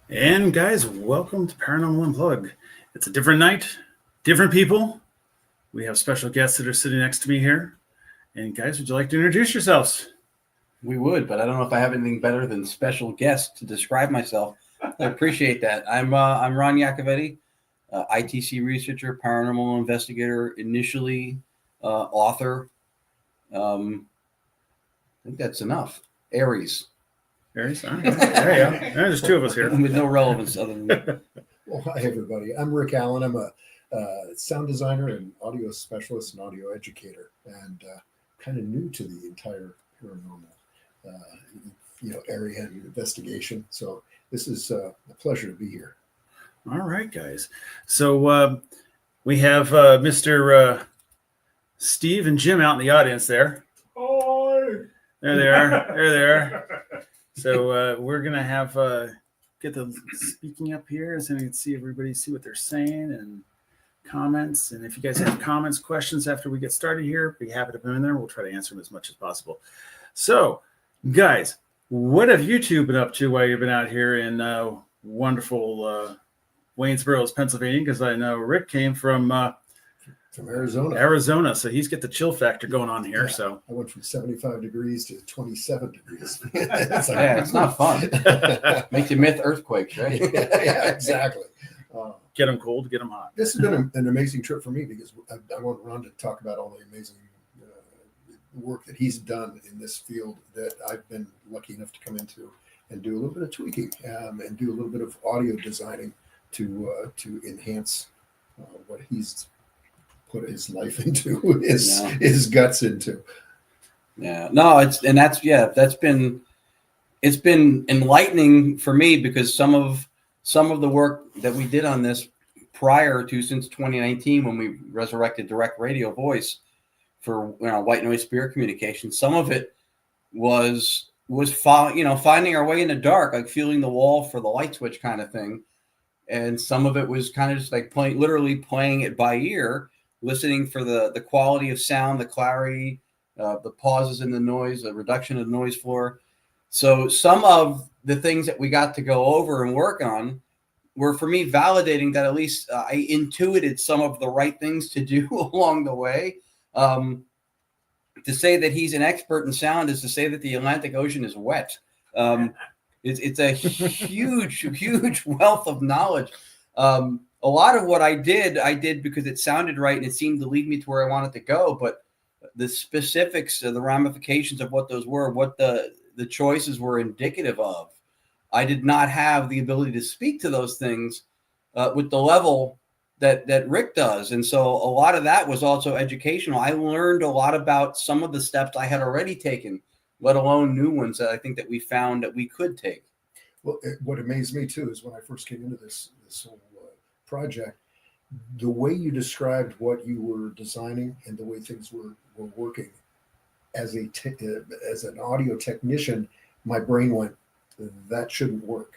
And guys, welcome to Paranormal Unplugged. It's a different night, different people. We have special guests that are sitting next to me here. And guys, would you like to introduce yourselves? We would, but I don't know if I have anything better than special guest to describe myself. I appreciate that. I'm Ron Iacovetti, ITC researcher, paranormal investigator, initially author. I think that's enough. Aries. Aries? There you go. There's two of us here. With no relevance other than Well, hi, everybody. I'm Rick Allen. I'm a sound designer and audio specialist and audio educator, and kind of new to the entire paranormal, area and investigation. So this is a pleasure to be here. All right, guys. So we have Mr. Steve and Jim out in the audience there. Oh, there they are. There they are. So we're gonna have get the speaking up here so we can see everybody see what they're saying and comments. And if you guys have comments, questions after we get started here, be happy to put them in there. We'll try to answer them as much as possible. So, guys, what have you two been up to while you've been out here in wonderful Waynesboro, Pennsylvania? Because I know Rick came from Arizona, so he's got the chill factor going on here. Yeah, so I went from 75 degrees to 27 degrees. It's not fun. Makes you myth earthquakes, right? Yeah, exactly. Get them cold, get them hot. This has been an amazing trip for me because I want Ron to talk about all the amazing work that he's done in this field that I've been lucky enough to come into and do a little bit of tweaking and do a little bit of audio designing to enhance what he's put his life into, his guts into. Yeah, no, it's been enlightening for me because some of the work that we did on this prior to since 2019 when we resurrected direct radio voice for white noise spirit communication, some of it was finding our way in the dark, like feeling the wall for the light switch kind of thing, and some of it was kind of just like literally playing it by ear, listening for the quality of sound, the clarity, the pauses in the noise, the reduction of the noise floor. So some of the things that we got to go over and work on were for me validating that at least I intuited some of the right things to do along the way. To say that he's an expert in sound is to say that the Atlantic Ocean is wet. It's a huge wealth of knowledge. A lot of what I did because it sounded right and it seemed to lead me to where I wanted to go. But the specifics, the ramifications of what those were, what the choices were indicative of, I did not have the ability to speak to those things with the level that Rick does. And so a lot of that was also educational. I learned a lot about some of the steps I had already taken, let alone new ones that I think that we found that we could take. Well, what amazed me too is when I first came into this whole project, the way you described what you were designing and the way things were working as an audio technician, my brain went, that shouldn't work.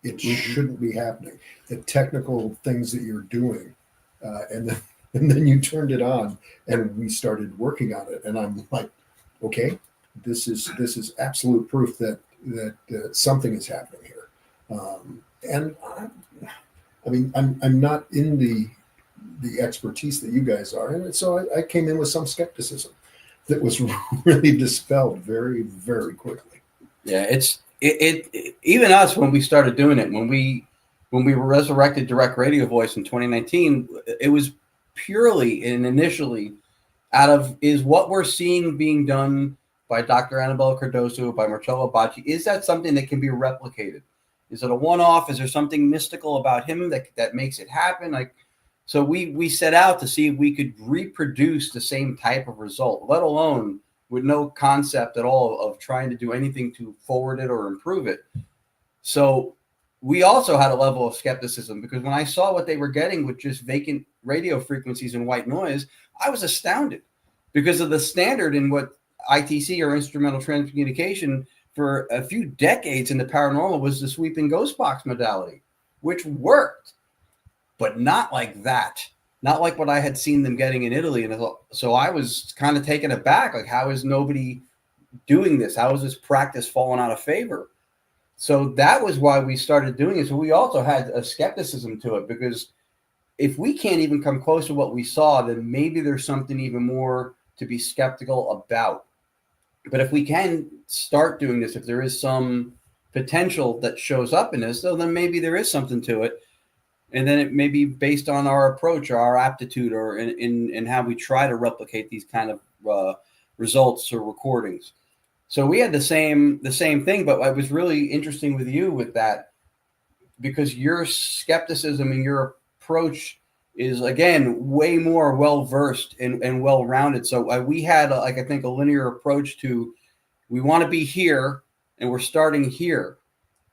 It shouldn't be happening. The technical things that you're doing, and then you turned it on, and we started working on it. And I'm like, okay, this is absolute proof that something is happening here. And I mean, I'm not in the expertise that you guys are, and so I came in with some skepticism that was really dispelled very, very quickly. Yeah, it even us when we started doing it, when we resurrected direct radio voice in 2019, it was purely and initially out of is what we're seeing being done by Dr. Annabelle Cardoso, by Marcello Bacci, is that something that can be replicated? Is it a one-off? Is there something mystical about him that makes it happen? Like, so we set out to see if we could reproduce the same type of result, let alone with no concept at all of trying to do anything to forward it or improve it. So we also had a level of skepticism because when I saw what they were getting with just vacant radio frequencies and white noise, I was astounded because of the standard in what ITC or instrumental transcommunication for a few decades in the paranormal was the sweeping ghost box modality, which worked, but not like that. Not like what I had seen them getting in Italy. And so I was kind of taken aback. Like, how is nobody doing this? How is this practice falling out of favor? So that was why we started doing it. So we also had a skepticism to it, because if we can't even come close to what we saw, then maybe there's something even more to be skeptical about. But if we can start doing this, if there is some potential that shows up in this, so then maybe there is something to it. And then it may be based on our approach or our aptitude, or in how we try to replicate these kind of results or recordings. So we had the same thing, but it was really interesting with you with that, because your skepticism and your approach is, again, way more well-versed and well-rounded. So we had, I think, a linear approach to, we want to be here and we're starting here.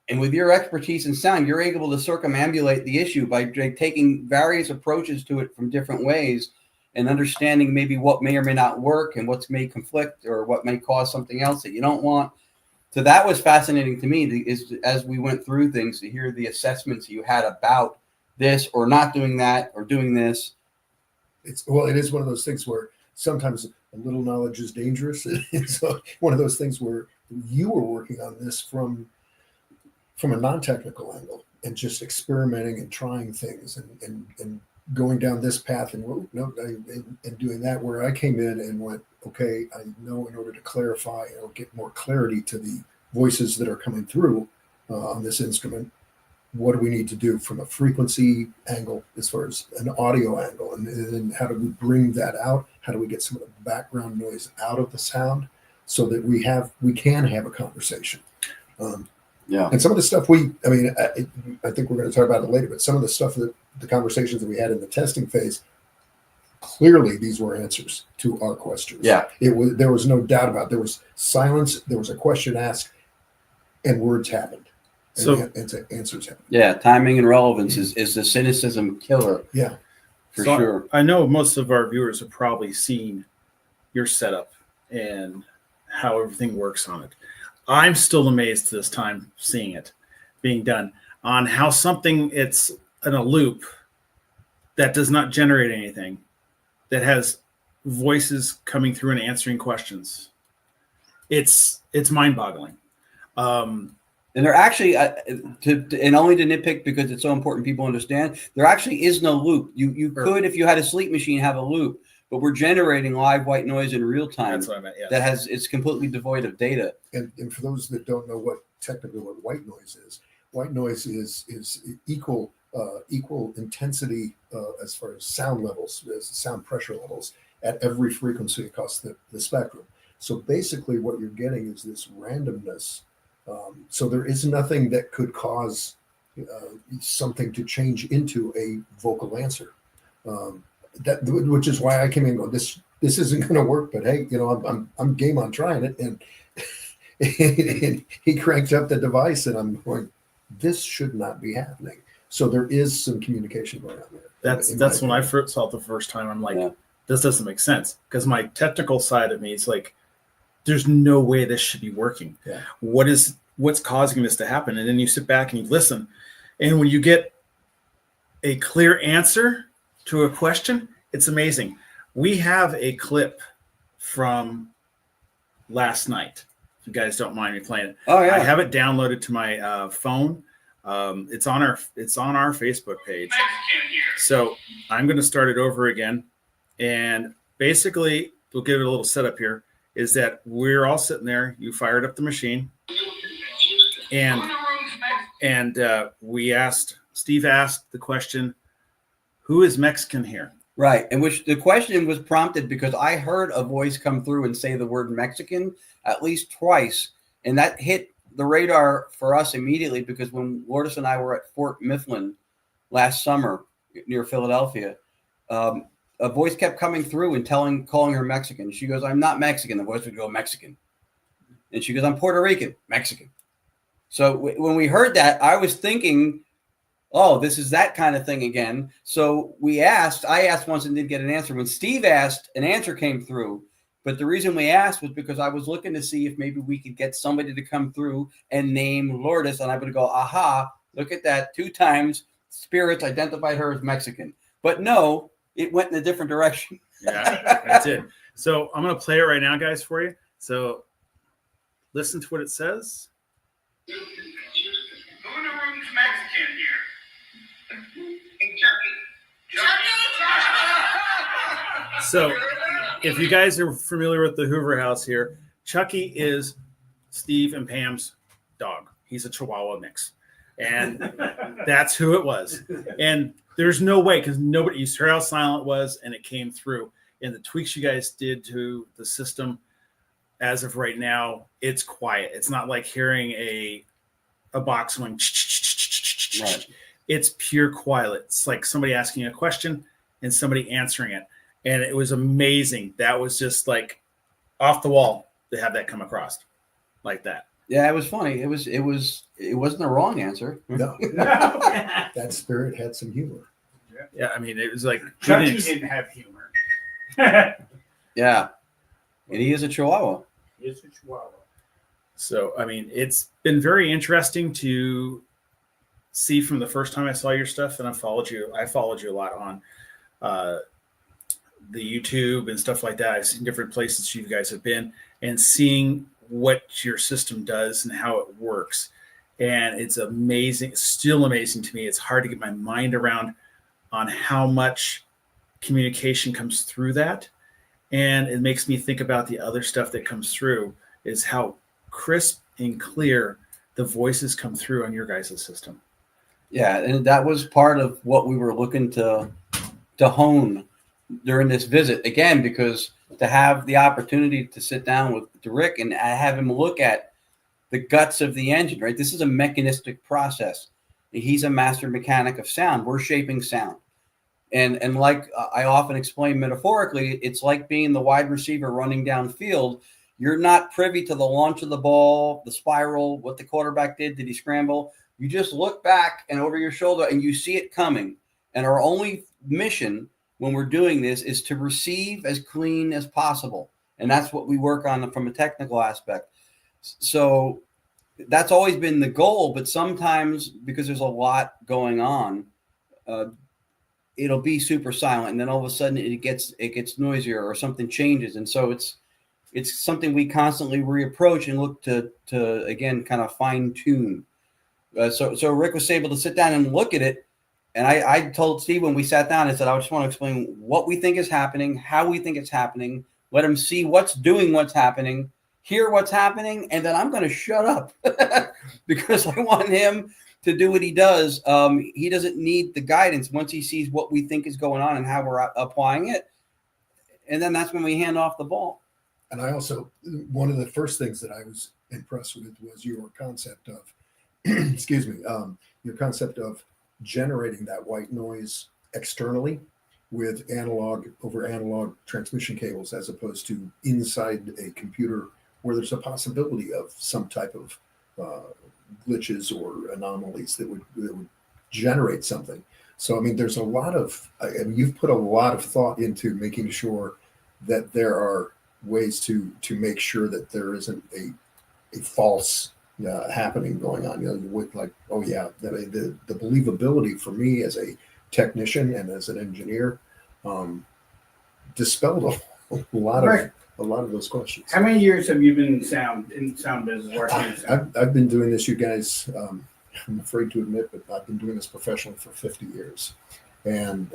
And with your expertise in sound, you're able to circumambulate the issue by taking various approaches to it from different ways and understanding maybe what may or may not work and what may conflict or what may cause something else that you don't want. So that was fascinating to me, is as we went through things, to hear the assessments you had about this or not doing that or doing this. It is one of those things where sometimes a little knowledge is dangerous. And so one of those things where you were working on this from a non-technical angle and just experimenting and trying things and going down this path and doing that, where I came in and went, okay, I know in order to clarify or get more clarity to the voices that are coming through on this instrument, what do we need to do from a frequency angle as far as an audio angle, and then how do we bring that out? How do we get some of the background noise out of the sound so that we can have a conversation? Yeah. And some of the stuff I think we're going to talk about it later, but some of the stuff that the conversations that we had in the testing phase, clearly these were answers to our questions. Yeah. There was no doubt about it. There was silence. There was a question asked, and words happened. And answers happened. Yeah. Timing and relevance is the cynicism killer. Yeah. For sure. I know most of our viewers have probably seen your setup and how everything works on it. I'm still amazed to this time seeing it being done on how something, it's in a loop that does not generate anything, that has voices coming through and answering questions. It's mind-boggling. And there actually, and only to nitpick because it's so important people understand, there actually is no loop. You could, if you had a sleep machine, have a loop, but we're generating live white noise in real time. That's what I meant, yeah. It's completely devoid of data. And for those that don't know what white noise is equal intensity as far as sound levels, as sound pressure levels at every frequency across the spectrum. So basically what you're getting is this randomness. So there is nothing that could cause something to change into a vocal answer. Which is why I came in and go, this isn't going to work, but hey, I'm game on trying it. And he cranked up the device, and I'm going, this should not be happening. So there is some communication going on there. That's when I first saw it the first time. I'm like, This doesn't make sense, because my technical side of me is like, there's no way this should be working. Yeah. What's causing this to happen? And then you sit back and you listen, and when you get a clear answer to a question, it's amazing. We have a clip from last night. If you guys don't mind me playing it. Oh yeah. I have it downloaded to my phone. It's on our Facebook page. So I'm going to start it over again. And basically, we'll give it a little setup here, is that we're all sitting there. You fired up the machine. And Steve asked the question, who is Mexican here? Right. And which the question was prompted because I heard a voice come through and say the word Mexican at least twice. And that hit the radar for us immediately, because when Lourdes and I were at Fort Mifflin last summer near Philadelphia, a voice kept coming through and calling her Mexican. She goes, I'm not Mexican. The voice would go, Mexican. And she goes, I'm Puerto Rican, Mexican. So when we heard that, I was thinking, oh, this is that kind of thing again. So I asked once and didn't get an answer. When Steve asked, an answer came through. But the reason we asked was because I was looking to see if maybe we could get somebody to come through and name Lourdes. And I would go, aha, look at that. 2 times spirits identified her as Mexican. But no, it went in a different direction. Yeah, that's it. So I'm going to play it right now, guys, for you. So listen to what it says. Mexican here? So, if you guys are familiar with the Hoover House here, Chucky is Steve and Pam's dog. He's a Chihuahua mix, and that's who it was. And there's no way, because nobody, you heard how silent it was, and it came through. And the tweaks you guys did to the system, as of right now, it's quiet. It's not like hearing a box going. Right. It's pure quiet. It's like somebody asking a question and somebody answering it. And it was amazing. That was just like off the wall to have that come across like that. Yeah, it was funny. It wasn't the wrong answer. No, that spirit had some humor. Yeah, I mean, it was like Chucky didn't have humor. Yeah, and he is a Chihuahua. It's a Chihuahua. So, I mean, it's been very interesting to see from the first time I saw your stuff, and I followed you a lot on the YouTube and stuff like that. I've seen different places you guys have been, and seeing what your system does and how it works. And it's amazing. It's still amazing to me. It's hard to get my mind around on how much communication comes through that. And it makes me think about the other stuff that comes through, is how crisp and clear the voices come through on your guys' system. Yeah, and that was part of what we were looking to hone during this visit, again, because to have the opportunity to sit down with Rick and have him look at the guts of the engine, right? This is a mechanistic process. He's a master mechanic of sound. We're shaping sound. And like I often explain metaphorically, it's like being the wide receiver running downfield. You're not privy to the launch of the ball, the spiral, what the quarterback did he scramble. You just look back and over your shoulder and you see it coming. And our only mission when we're doing this is to receive as clean as possible. And that's what we work on from a technical aspect. So that's always been the goal. But sometimes, because there's a lot going on, it'll be super silent. And then all of a sudden it gets noisier or something changes. And so it's something we constantly reapproach and look to again, kind of fine tune. So Rick was able to sit down and look at it. And I told Steve when we sat down, I said, I just want to explain what we think is happening, how we think it's happening, let him see what's happening, hear what's happening, and then I'm going to shut up because I want him to do what he does. He doesn't need the guidance once he sees what we think is going on and how we're applying it. And then that's when we hand off the ball. And I also, one of the first things that I was impressed with was your concept of, excuse me, your concept of generating that white noise externally with analog transmission cables, as opposed to inside a computer where there's a possibility of some type of glitches or anomalies that would generate something. So, I mean, there's a lot of, and you've put a lot of thought into making sure that there are ways to make sure that there isn't a false happening going on, with like, oh yeah, the believability for me as a technician and as an engineer dispelled a lot of those questions. How many years have you been in sound business working? I've been doing this, you guys. I'm afraid to admit, but I've been doing this professionally for 50 years, and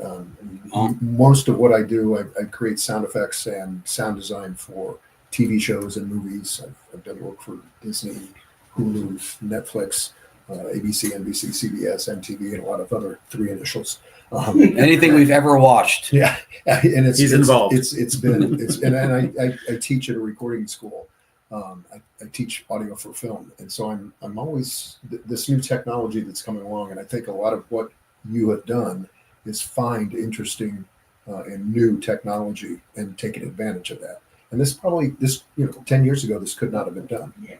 most of what I do, I create sound effects and sound design for TV shows and movies. I've done work for Disney, Hulu, Netflix, ABC, NBC, CBS, MTV, and a lot of other three initials. Anything we've ever watched. Yeah, and He's involved. And I teach at a recording school. I teach audio for film, and so I'm always this new technology that's coming along, and I think a lot of what you have done is find interesting and new technology and taking advantage of that. And this 10 years ago, this could not have been done. Yeah.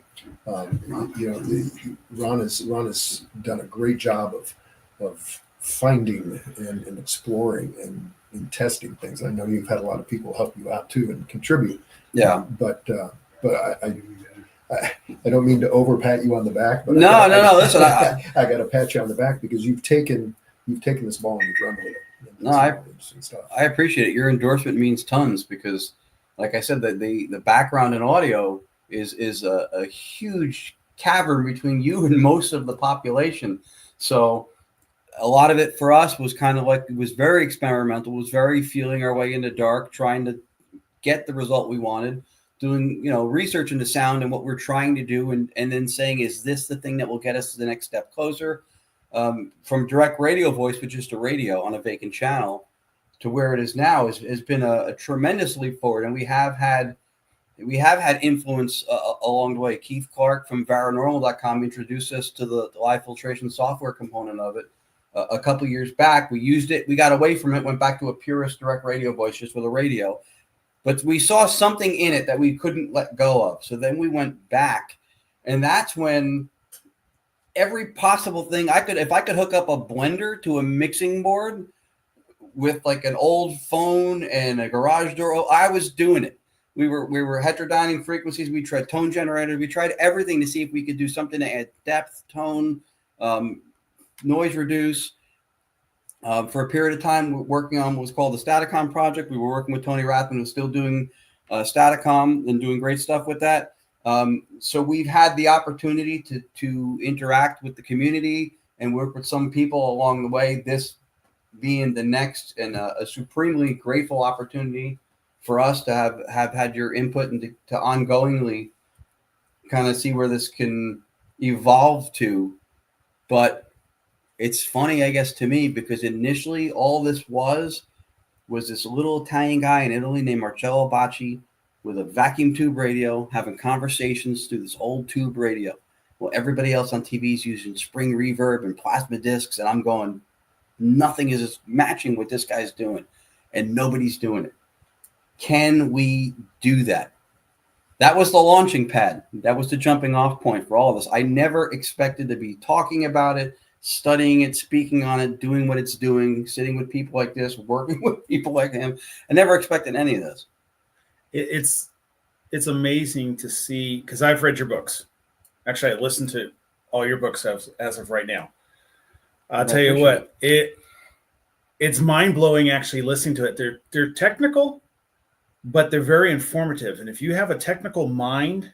Ron has done a great job of finding and exploring and testing things. I know you've had a lot of people help you out too and contribute. Yeah. But I don't mean to over pat you on the back. But No. Listen, I got to pat you on the back because you've taken this ball and you've run with it. No, I appreciate it. Your endorsement means tons because, like I said, the background in audio is a huge cavern between you and most of the population. So a lot of it for us was kind of like, it was very experimental, was very feeling our way in the dark, trying to get the result we wanted, doing, research into sound and what we're trying to do, and then saying, is this the thing that will get us to the next step closer? From direct radio voice with just a radio on a vacant channel to where it is now has been a tremendous leap forward. And we have had influence along the way. Keith Clark from Varanormal.com introduced us to the live filtration software component of it a couple years back. We used it. We got away from it, went back to a purist direct radio voice just with a radio. But we saw something in it that we couldn't let go of. So then we went back. And that's when every possible thing if I could hook up a blender to a mixing board with like an old phone and a garage door, I was doing it. We were heterodyning frequencies. We tried tone generators. We tried everything to see if we could do something to add depth, tone, noise reduce. For a period of time, we're working on what was called the Staticom project. We were working with Tony Rathman, who's still doing Staticom and doing great stuff with that. So we've had the opportunity to interact with the community and work with some people along the way. This being the next, and a supremely grateful opportunity for us to have had your input and to ongoingly kind of see where this can evolve to. But it's funny, I guess, to me, because initially all this was this little Italian guy in Italy named Marcello Bacci with a vacuum tube radio having conversations through this old tube radio. Well, everybody else on TV is using spring reverb and plasma discs, and I'm going, nothing is matching what this guy's doing, and nobody's doing it. Can we do that? That was the launching pad. That was the jumping off point for all of us. I never expected to be talking about it, studying it, speaking on it, doing what it's doing, sitting with people like this, working with people like him. I never expected any of this. It's amazing to see, because I've read your books. Actually, I listened to all your books as of right now. I'll tell you what, it's mind-blowing actually listening to it. They're technical, but they're very informative. And if you have a technical mind,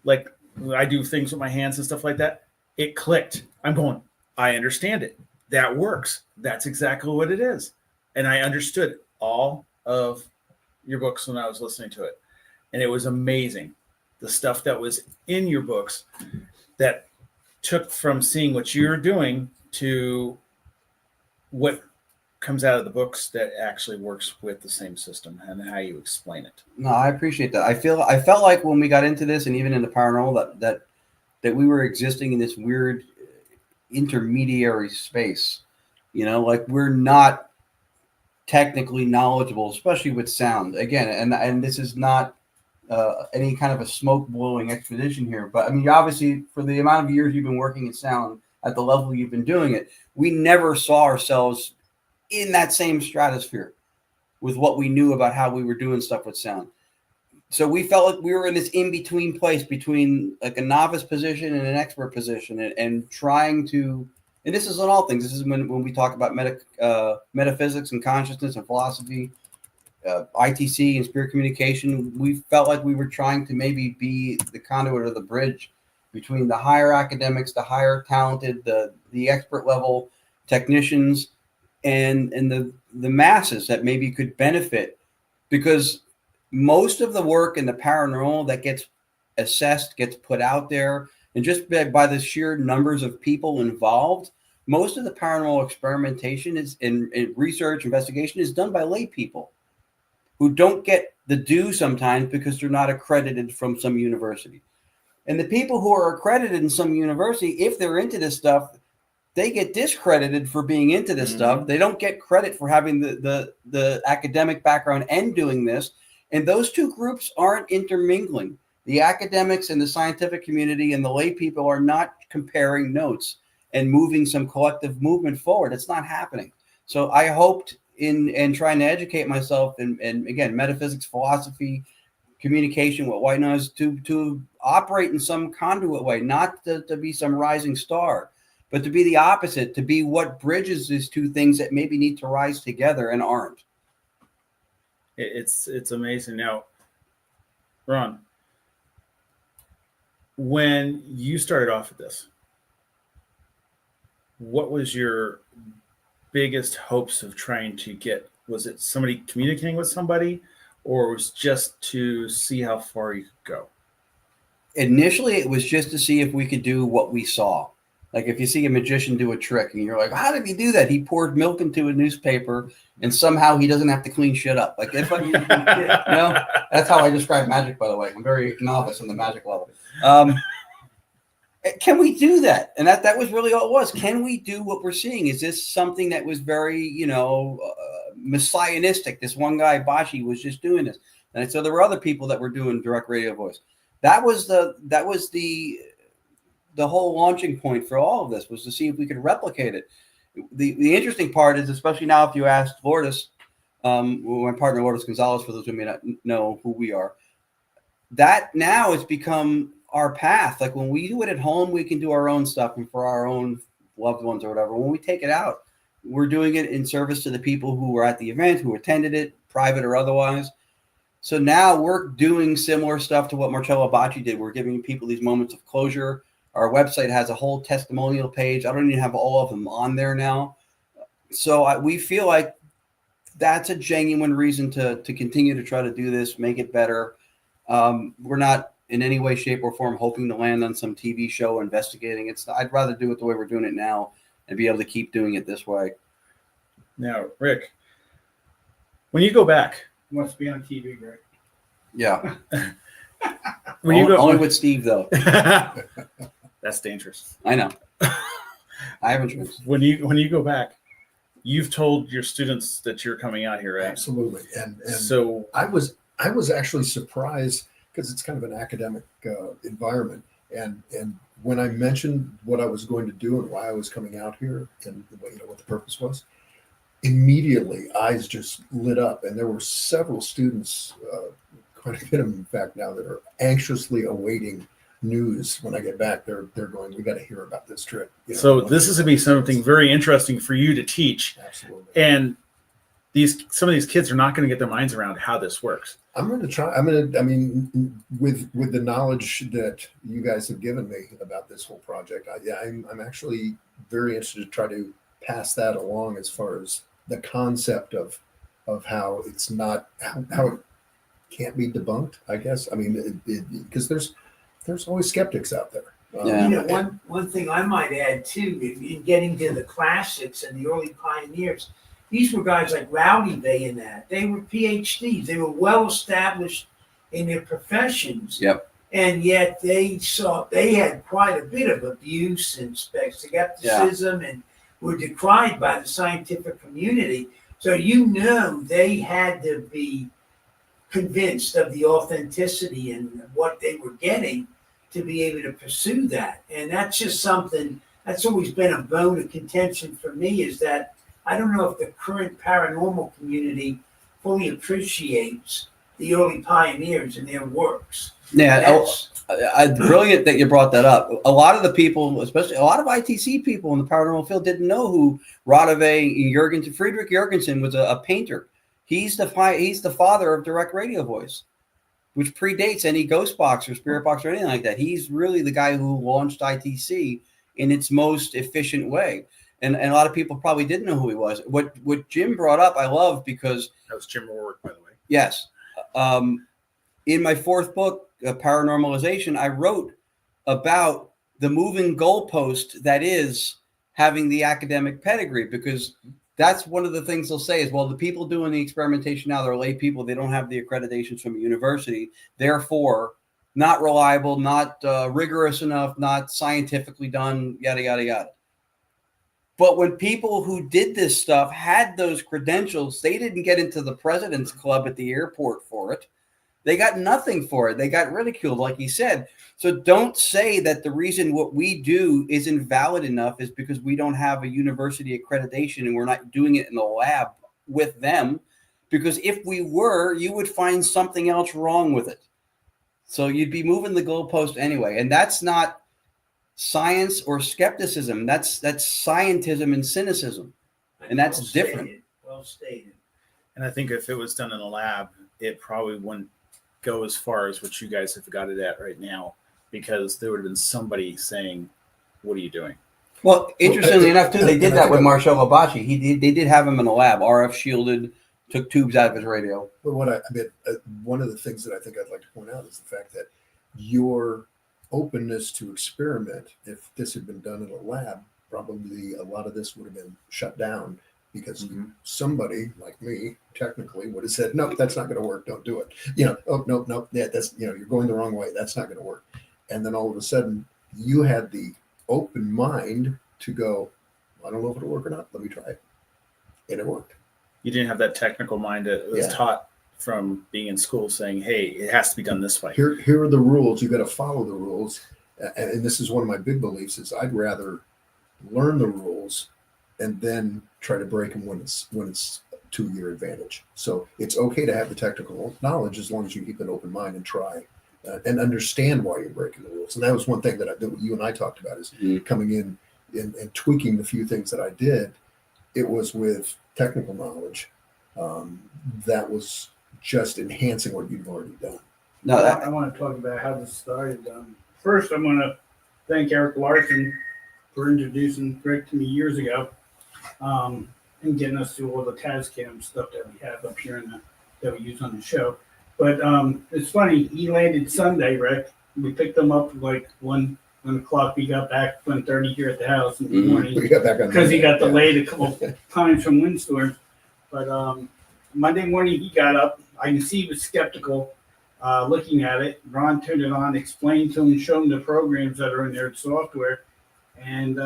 like I do things with my hands and stuff like that, it clicked. I'm going, I understand it. That works. That's exactly what it is. And I understood all of your books when I was listening to it. And it was amazing. The stuff that was in your books that took from seeing what you're doing to what comes out of the books that actually works with the same system and how you explain it. No, I appreciate that. I felt like when we got into this, and even in the paranormal, that we were existing in this weird intermediary space. Like we're not technically knowledgeable, especially with sound. Again, and this is not any kind of a smoke blowing expedition here, but I mean, obviously, for the amount of years you've been working in sound at the level you've been doing it, we never saw ourselves in that same stratosphere with what we knew about how we were doing stuff with sound. So we felt like we were in this in-between place between like a novice position and an expert position, and trying to, and this is on all things. This is when we talk about metaphysics and consciousness and philosophy, ITC and spirit communication. We felt like we were trying to maybe be the conduit or the bridge between the higher academics, the higher talented, the expert level technicians, and the masses that maybe could benefit, because most of the work in the paranormal that gets assessed, gets put out there, and just by the sheer numbers of people involved, most of the paranormal experimentation is in research, investigation is done by lay people who don't get the due sometimes because they're not accredited from some university. And the people who are accredited in some university, if they're into this stuff, they get discredited for being into this stuff. They don't get credit for having the academic background and doing this. And those two groups aren't intermingling. The academics and the scientific community and the lay people are not comparing notes and moving some collective movement forward. It's not happening. So I hoped in trying to educate myself and again, metaphysics, philosophy, communication with white noise to operate in some conduit way, not to be some rising star, but to be the opposite, to be what bridges these two things that maybe need to rise together and aren't. It's amazing. Now, Ron, when you started off with this, what was your biggest hopes of trying to get? Was it somebody communicating with somebody, or was just to see how far you could go? Initially, it was just to see if we could do what we saw. Like if you see a magician do a trick and you're like, how did he do that? He poured milk into a newspaper and somehow he doesn't have to clean shit up. Like if you know, that's how I describe magic, by the way. I'm very novice on the magic level. Can we do that? And that was really all it was. Can we do what we're seeing? Is this something that was very, messianistic? This one guy, Bashi, was just doing this. And so there were other people that were doing direct radio voice. That was the whole launching point for all of this, was to see if we could replicate it. The interesting part is, especially now, if you ask Lourdes, my partner Lourdes Gonzalez, for those who may not know who we are, that now it's become our path. Like when we do it at home, we can do our own stuff and for our own loved ones or whatever. When we take it out, we're doing it in service to the people who were at the event, who attended it, private or otherwise. So now we're doing similar stuff to what Marcello Bacci did. We're giving people these moments of closure. Our website has a whole testimonial page. I don't even have all of them on there now. So we feel like that's a genuine reason to continue to try to do this, make it better. We're not in any way, shape, or form hoping to land on some TV show investigating. I'd rather do it the way we're doing it now and be able to keep doing it this way. Now, Rick, when you go back, He wants to be on TV, Greg. Yeah. when you go only with Steve, though. That's dangerous. I know. I have insurance. When you go back, you've told your students that you're coming out here, right? Absolutely. And So I was actually surprised, because it's kind of an academic environment. And when I mentioned what I was going to do and why I was coming out here and what the purpose was, immediately eyes just lit up. And there were several students, quite a bit of them, in fact, now, that are anxiously awaiting news when I get back. They're going, we got to hear about this trip. so this is going to be something very interesting for you to teach. Absolutely. And some of these kids are not going to get their minds around how this works. I'm going to try. With the knowledge that you guys have given me about this whole project, I'm actually very interested to try to pass that along, as far as the concept of how it's not, how it can't be debunked, I guess. I mean, because there's always skeptics out there. Yeah. One thing I might add too, in getting to the classics and the early pioneers, these were guys like Rowdy Bay and that. They were PhDs. They were well established in their professions. Yep. And yet they had quite a bit of abuse and skepticism and were decried by the scientific community. So they had to be convinced of the authenticity and what they were getting to be able to pursue that. And that's just something that's always been a bone of contention for me, is that I don't know if the current paranormal community fully appreciates the early pioneers and their works. Yeah. Brilliant that you brought that up. A lot of the people, especially a lot of ITC people in the paranormal field, didn't know who Rodave Jurgensen, Friedrich Jurgensen, was a painter. He's the father of direct radio voice, which predates any ghost box or spirit box or anything like that. He's really the guy who launched ITC in its most efficient way. And a lot of people probably didn't know who he was. What Jim brought up, I love, because That was Jim Rourke, by the way. yes, in my fourth book, Paranormalization, I wrote about the moving goalpost that is having the academic pedigree, because that's one of the things they'll say is, well, the people doing the experimentation now, they're lay people. They don't have the accreditations from a university. Therefore, not reliable, not rigorous enough, not scientifically done, yada, yada, yada. But when people who did this stuff had those credentials, they didn't get into the President's Club at the airport for it. They got nothing for it. They got ridiculed, like he said. So don't say that the reason what we do isn't valid enough is because we don't have a university accreditation and we're not doing it in the lab with them. Because if we were, you would find something else wrong with it. So you'd be moving the goalpost anyway. And that's not science or skepticism. That's scientism and cynicism. And that's different. Well stated. And I think if it was done in a lab, it probably wouldn't go as far as what you guys have got it at right now, because there would have been somebody saying, what are you doing? Well, interestingly enough, too, they and did I that think with I- Marcel Abachi. They did have him in a lab, RF shielded, took tubes out of his radio. But what I mean, one of the things that I think I'd like to point out is the fact that your openness to experiment, if this had been done in a lab, probably a lot of this would have been shut down because somebody like me technically would have said, nope, that's not going to work. Don't do it. Oh, nope. Yeah, that's, you're going the wrong way. That's not going to work. And then all of a sudden you had the open mind to go, I don't know if it'll work or not. Let me try it. And it worked. You didn't have that technical mind that was Yeah. taught from being in school saying, hey, it has to be done this way. Here are the rules. You got to follow the rules. And this is one of my big beliefs is I'd rather learn the rules and then try to break them when it's to your advantage. So it's okay to have the technical knowledge as long as you keep an open mind and try and understand why you're breaking the rules. And that was one thing that you and I talked about is coming in and tweaking the few things that I did. It was with technical knowledge that was just enhancing what you've already done. No, I want to talk about how this started. First, I want to thank Eric Larson for introducing Greg to me years ago and getting us through all the Tascam stuff that we have up here that we use on the show. But it's funny, he landed Sunday, Rick. We picked him up like 1 o'clock. We got back 1:30 here at the house in the morning. We got back on Because he got Monday, delayed a couple times from windstorms. But Monday morning he got up. I can see he was skeptical looking at it. Ron turned it on, explained to him, showed him the programs that are in their software. And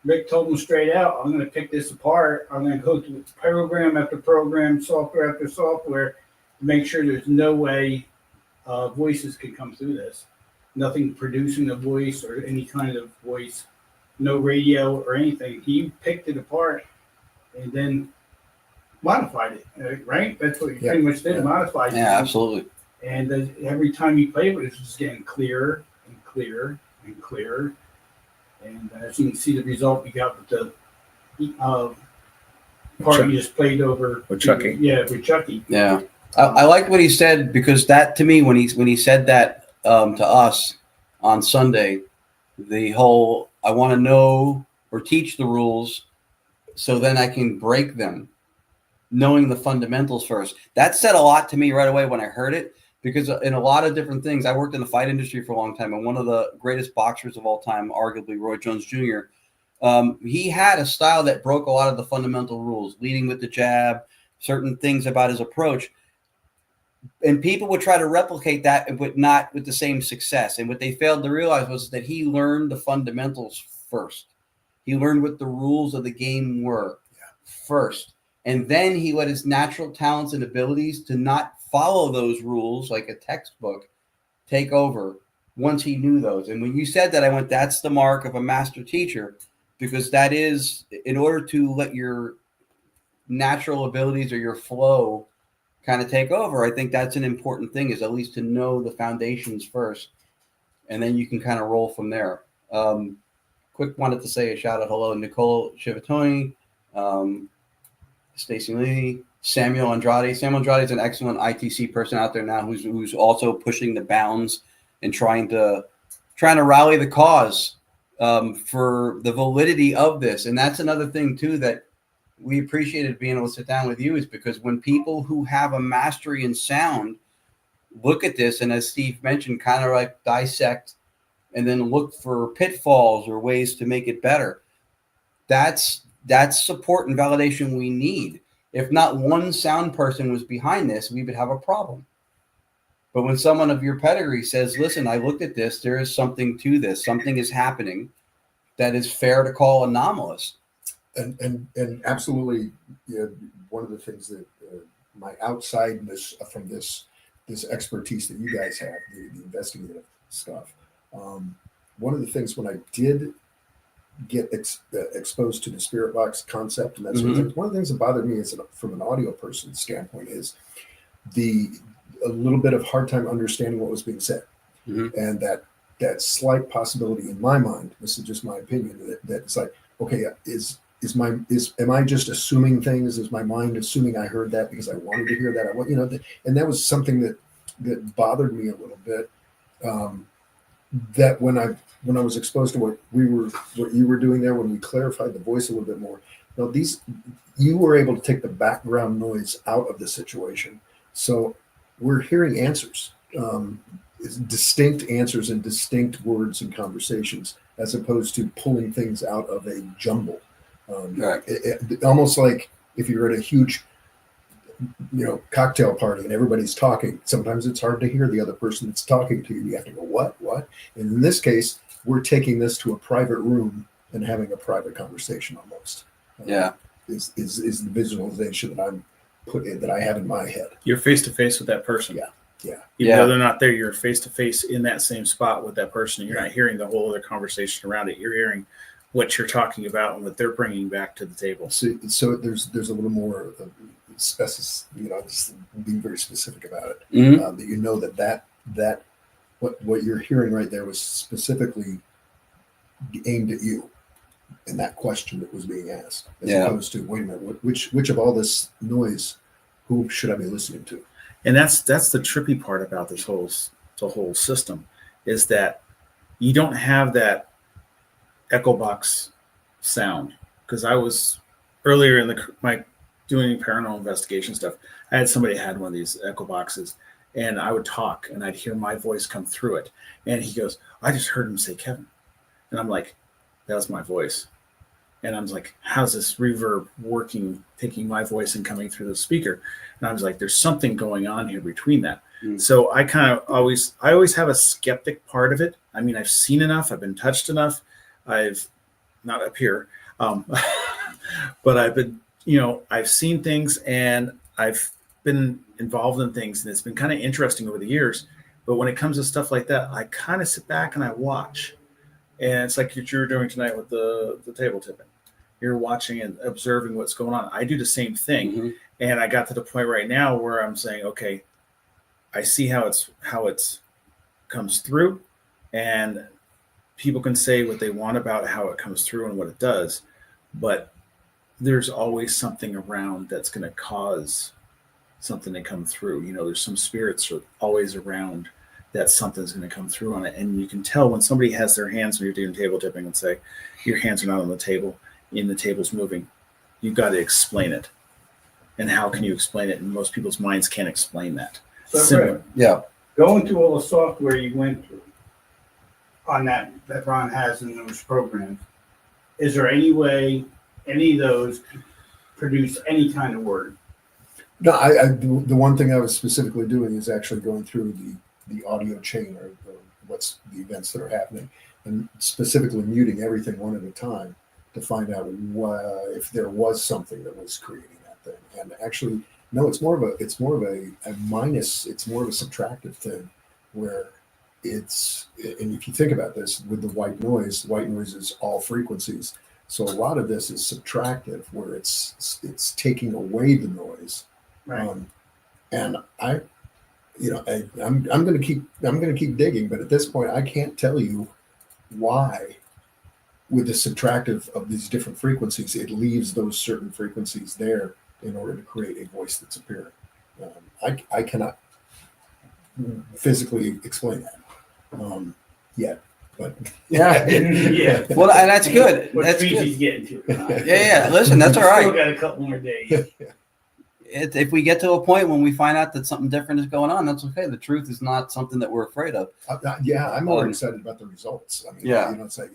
Rick told him straight out, I'm going to pick this apart. I'm going to go through program after program, software after software to make sure there's no way voices can come through this. Nothing producing a voice or any kind of voice, no radio or anything. He picked it apart and then modified it, right? That's what he pretty much did, modified it. yeah, absolutely. And every time you play with it, it's just getting clearer and clearer and clearer. And as you can see, the result we got with the part you just played over With Chucky. Yeah, with Chucky. Yeah, I like what he said because that to me when he said that to us on Sunday, the whole I want to know or teach the rules so then I can break them, knowing the fundamentals first. That said a lot to me right away when I heard it because in a lot of different things, I worked in the fight industry for a long time, and one of the greatest boxers of all time, arguably Roy Jones Jr., he had a style that broke a lot of the fundamental rules, leading with the jab, certain things about his approach. And people would try to replicate that, but not with the same success. And what they failed to realize was that he learned the fundamentals first. He learned what the rules of the game were first. And then he let his natural talents and abilities to not follow those rules like a textbook take over once he knew those. And when you said that, I went, that's the mark of a master teacher, because that is in order to let your natural abilities or your flow kind of take over. I think that's an important thing, is at least to know the foundations first, and then you can kind of roll from there. Quick wanted to say a shout out hello, Nicole Chivatoni, Stacy Lee, Samuel Andrade. Samuel Andrade is an excellent ITC person out there now who's also pushing the bounds and trying to rally the cause for the validity of this. And that's another thing too that we appreciated being able to sit down with you, is because when people who have a mastery in sound look at this and, as Steve mentioned, kind of like dissect and then look for pitfalls or ways to make it better, that's support and validation we need. If not one sound person was behind this, we would have a problem. But when someone of your pedigree says, listen, I looked at this, there is something to this, something is happening that is fair to call anomalous. And absolutely, one of the things that my outsideness from this expertise that you guys have, the investigative stuff. One of the things when I did get exposed to the spirit box concept and that sort of thing, one of the things that bothered me is from an audio person standpoint is a little bit of hard time understanding what was being said, and that slight possibility in my mind. This is just my opinion. That it's like, okay, am I just assuming things? Is my mind assuming I heard that because I wanted to hear that? And that was something that bothered me a little bit. that when I was exposed to what you were doing there, when we clarified the voice a little bit more, you were able to take the background noise out of the situation. So we're hearing answers, distinct answers and distinct words and conversations, as opposed to pulling things out of a jumble. Right. Almost like if you're at a huge, cocktail party and everybody's talking, sometimes it's hard to hear the other person that's talking to you. You have to go, what? And in this case, we're taking this to a private room and having a private conversation almost. Yeah. Is the visualization that I have in my head. You're face to face with that person. Yeah. Even though they're not there, you're face to face in that same spot with that person. You're not hearing the whole other conversation around it. You're hearing what you're talking about and what they're bringing back to the table. So there's a little more just being very specific about it. Mhm. That you know that what you're hearing right there was specifically aimed at you, and that question that was being asked, as opposed to, wait a minute, which of all this noise, who should I be listening to? And that's the trippy part about the whole system, is that you don't have that echo box sound. Because I was earlier in my doing paranormal investigation stuff, I had somebody had one of these echo boxes, and I would talk and I'd hear my voice come through it, and he goes, I just heard him say Kevin, and I'm like, that was my voice. And I was like, how's this reverb working, taking my voice and coming through the speaker? And I was like, there's something going on here between that. So I always have a skeptic part of it. I mean, I've seen enough, I've been touched enough. I've not up here, but I've been, I've seen things and I've been involved in things, and it's been kind of interesting over the years. But when it comes to stuff like that, I kind of sit back and I watch. And it's like what you're doing tonight with the table tipping. You're watching and observing what's going on. I do the same thing. Mm-hmm. And I got to the point right now where I'm saying, okay, I see how it's comes through, and people can say what they want about how it comes through and what it does, but there's always something around that's going to cause something to come through. There's some spirits are always around that something's going to come through on it. And you can tell when somebody has their hands when you're doing table tipping and say, your hands are not on the table and the table's moving. You've got to explain it. And how can you explain it? And most people's minds can't explain that. So, Rick, Yeah. going through all the software you went through on that Ron has in those programs, is there any way any of those produce any kind of word? No, the one thing I was specifically doing is actually going through the audio chain or what's the events that are happening, and specifically muting everything one at a time to find out if there was something that was creating that thing. And actually, no, it's more of a minus. It's more of a subtractive thing, where and if you think about this with the white noise is all frequencies. So a lot of this is subtractive, where it's taking away the noise. Right. And I'm going to keep digging, but at this point, I can't tell you why, with the subtractive of these different frequencies, it leaves those certain frequencies there in order to create a voice that's appearing. I cannot physically explain that yet, but Yeah. Yeah. Well, and that's good. What That's trees good. he's getting to. Yeah. Listen, that's all Still right. got a couple more days. If we get to a point when we find out that something different is going on, that's okay. The truth is not something that we're afraid of. I'm more excited about the results. I mean, Yeah. it's like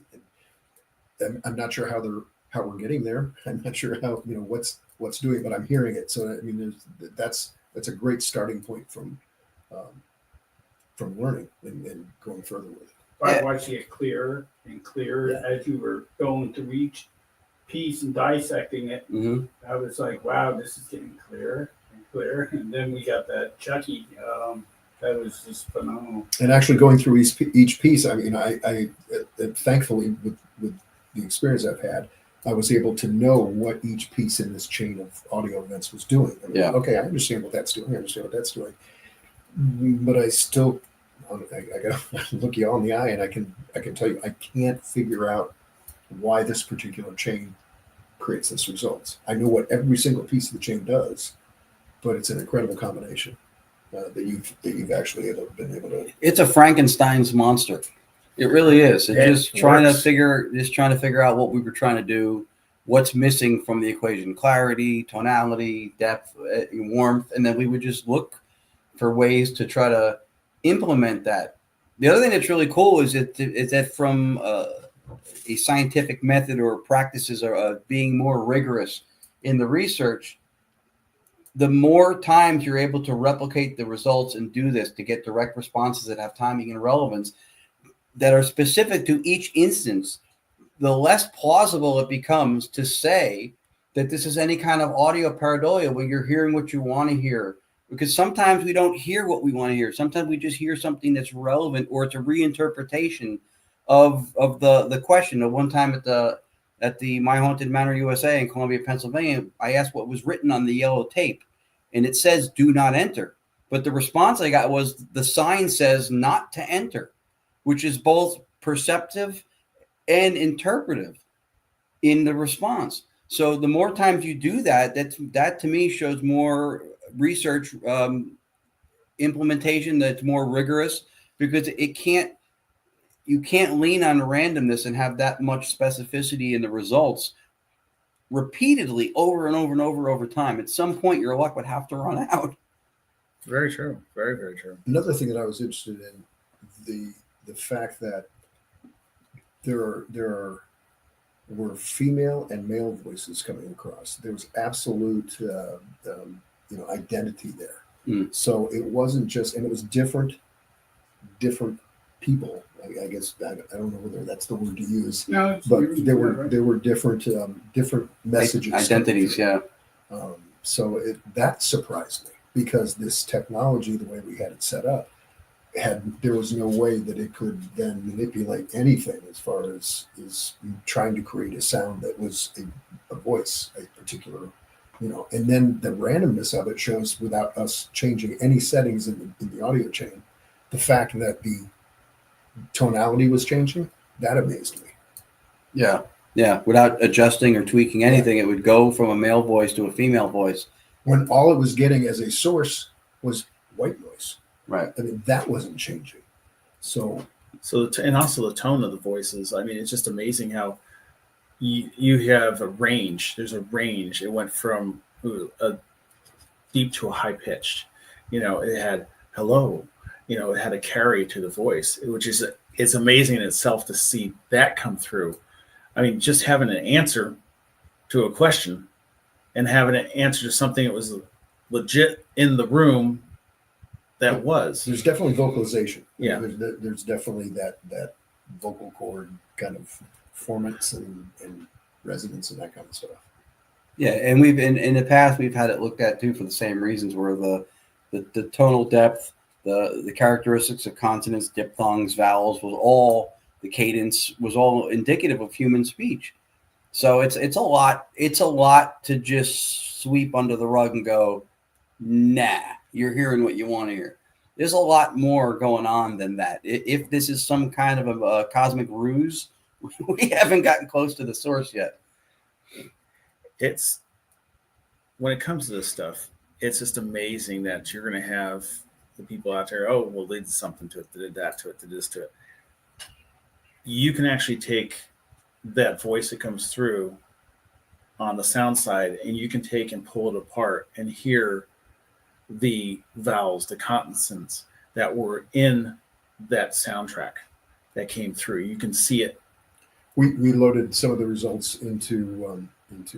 I'm not sure how we're getting there. I'm not sure how what's doing, but I'm hearing it. So I mean, that's a great starting point from learning and going further with it. I watched it get clearer and clearer as you were going through each piece and dissecting it. Mm-hmm. I was like, wow, this is getting clearer and clearer. And then we got that Chucky. That was just phenomenal. And actually going through each piece, I mean, I thankfully with the experience I've had, I was able to know what each piece in this chain of audio events was doing. I mean, Yeah. Okay, I understand what that's doing. I understand what that's doing. But I still, I got to look you all in the eye, and I can tell you, I can't figure out why this particular chain creates this results. I know what every single piece of the chain does, but it's an incredible combination that you've actually been able to. It's a Frankenstein's monster. It really is. It's It just trying works. to figure out what we were trying to do, what's missing from the equation: clarity, tonality, depth, warmth, and then we would just look for ways to try to implement that. The other thing that's really cool is that from a scientific method or practices are being more rigorous in the research, the more times you're able to replicate the results and do this to get direct responses that have timing and relevance that are specific to each instance, the less plausible it becomes to say that this is any kind of audio pareidolia where you're hearing what you want to hear. Because sometimes we don't hear what we want to hear. Sometimes we just hear something that's relevant, or it's a reinterpretation of the question. At one time at the My Haunted Manor USA in Columbia, Pennsylvania, I asked what was written on the yellow tape, and it says "Do not enter." But the response I got was the sign says "Not to enter," which is both perceptive and interpretive in the response. So the more times you do that, that to me shows more research implementation that's more rigorous, because you can't lean on randomness and have that much specificity in the results repeatedly over and over and over time. At some point, your luck would have to run out. Very true. Very, very true. Another thing that I was interested in, the fact that were female and male voices coming across. There was absolute identity there. Mm. So it wasn't just, and it was different people. I guess I don't know whether that's the word to use, No, it's- but you're there right. were different messages, Identities, yeah. So that surprised me, because this technology, the way we had it set up, there was no way that it could then manipulate anything as far as trying to create a sound that was a voice, a particular, and then the randomness of it shows, without us changing any settings in the audio chain, the fact that the tonality was changing, that amazed me. Yeah. Yeah. Without adjusting or tweaking anything, it would go from a male voice to a female voice. When all it was getting as a source was white noise. Right. I mean, that wasn't changing. So And also the tone of the voices. I mean, it's just amazing how you have a range. There's a range. It went from a deep to a high pitched. It had hello. It had a carry to the voice, which is it's amazing in itself to see that come through. I mean, just having an answer to a question and having an answer to something that was legit in the room. That was. there's definitely vocalization. Yeah. There's definitely that vocal cord kind of formants and resonance and that kind of stuff. Yeah, and we've in the past we've had it looked at too for the same reasons, where the tonal depth, the characteristics of consonants, diphthongs, vowels the cadence was all indicative of human speech. So it's a lot to just sweep under the rug and go, nah, you're hearing what you want to hear. There's a lot more going on than that. If this is some kind of a cosmic ruse, we haven't gotten close to the source yet. It's when it comes to this stuff, it's just amazing that you're going to have the people out there. Oh, well, they did something to it. They did that to it. They did this to it. You can actually take that voice that comes through on the sound side, and you can take and pull it apart and hear the vowels, the consonants that were in that soundtrack that came through. You can see it. We loaded some of the results into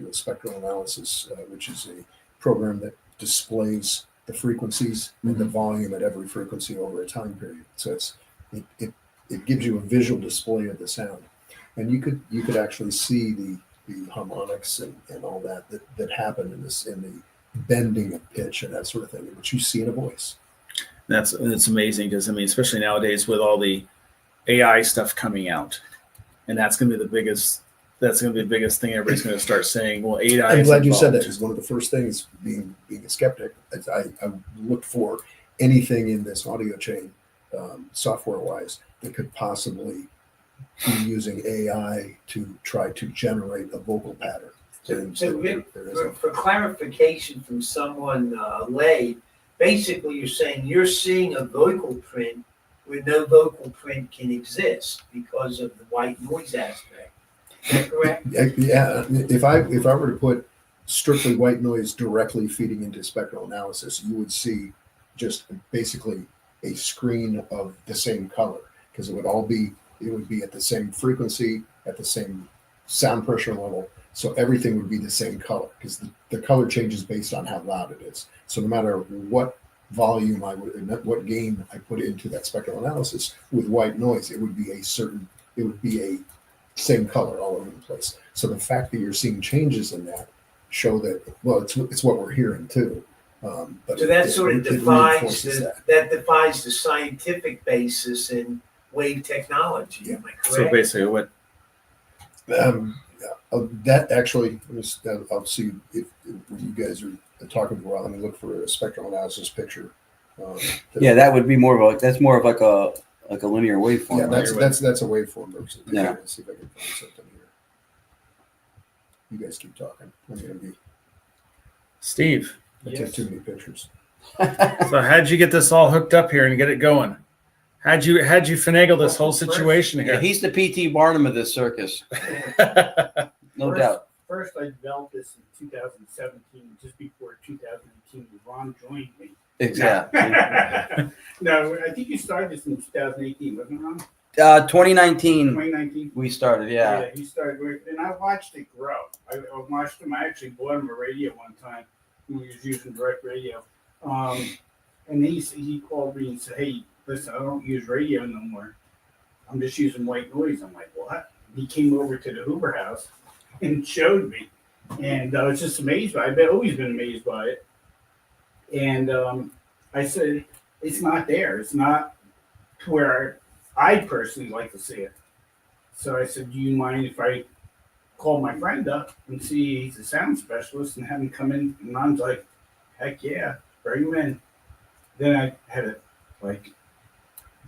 a spectral analysis, which is a program that displays the frequencies and the volume at every frequency over a time period. So it gives you a visual display of the sound, and you could actually see the harmonics and all that happen in the bending of pitch and that sort of thing, which you see in a voice. It's amazing because, I mean, especially nowadays with all the AI stuff coming out, and that's going to be the biggest thing everybody's going to start saying. Well, AI. I'm glad you said that, involved. because one of the first things, being a skeptic, I looked for anything in this audio chain, software wise, that could possibly be using AI to try to generate a vocal pattern. So There isn't. for clarification from someone lay, basically you're saying you're seeing a vocal print where no vocal print can exist because of the white noise aspect. Is that correct? Yeah, if I were to put strictly white noise directly feeding into spectral analysis, you would see just basically a screen of the same color, because it would be at the same frequency, at the same sound pressure level. So everything would be the same color, because the color changes based on how loud it is. So no matter what volume what gain I put into that spectral analysis with white noise, it would be a same color all over the place. So the fact that you're seeing changes in that show that, well, it's what we're hearing too. But So that it sort of reinforces defies that. that defies the scientific basis in wave technology. Am I correct? So basically, what? That actually, I'll see if when you guys are talking for a while. Let me look for a spectral analysis picture. Yeah, that would be more of like a linear waveform. Yeah, right? that's a waveform. Versus, Yeah. Let's see if I can find something here. You guys keep talking. I'm gonna be. Steve. I take too many pictures. So how'd you get this all hooked up here and get it going? How'd you finagle this whole situation Yeah, here? he's the P.T. Barnum of this circus, no First- doubt. First, I developed this in 2017, just before 2018. Ron joined me. Exactly. No, I think you started this in 2018, wasn't it, Ron? 2019, 2019. we started. Yeah. He started, and I watched it grow. I watched him. I actually bought him a radio one time when he was using direct radio. And he called me and said, "Hey, listen, I don't use radio no more. I'm just using white noise." I'm like, "What?" He came over to the Hoover house and showed me, and I was just amazed by it. I've always been amazed by it. And I said, "It's not there. It's not to where I personally like to see it." So I said, "Do you mind if I call my friend up and see he's a sound specialist and have him come in?" And Ron's like, "Heck yeah, bring him in." Then I had to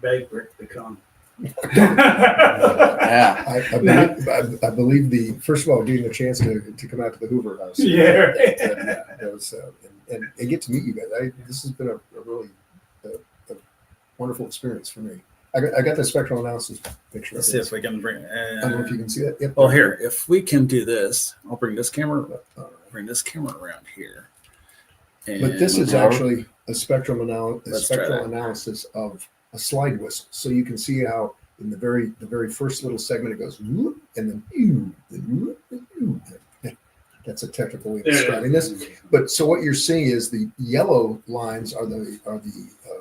beg Rick to come. Yeah. I believe first of all, getting a chance to come out to the Hoover house. Yeah. That was and get to meet you guys. This has been a really a wonderful experience for me. I got the spectral analysis picture. Let's see if we can bring. I don't know if you can see that. Yep. Well, here, if we can do this, I'll bring this camera. All right. Bring this camera around here. But this is Robert? actually a spectral Let's try that. analysis of a slide whistle. So you can see how in the very first little segment it goes whoop, and then ew, and whoop, and ew. That's a technical way of describing this. But so what you're seeing is the yellow lines are the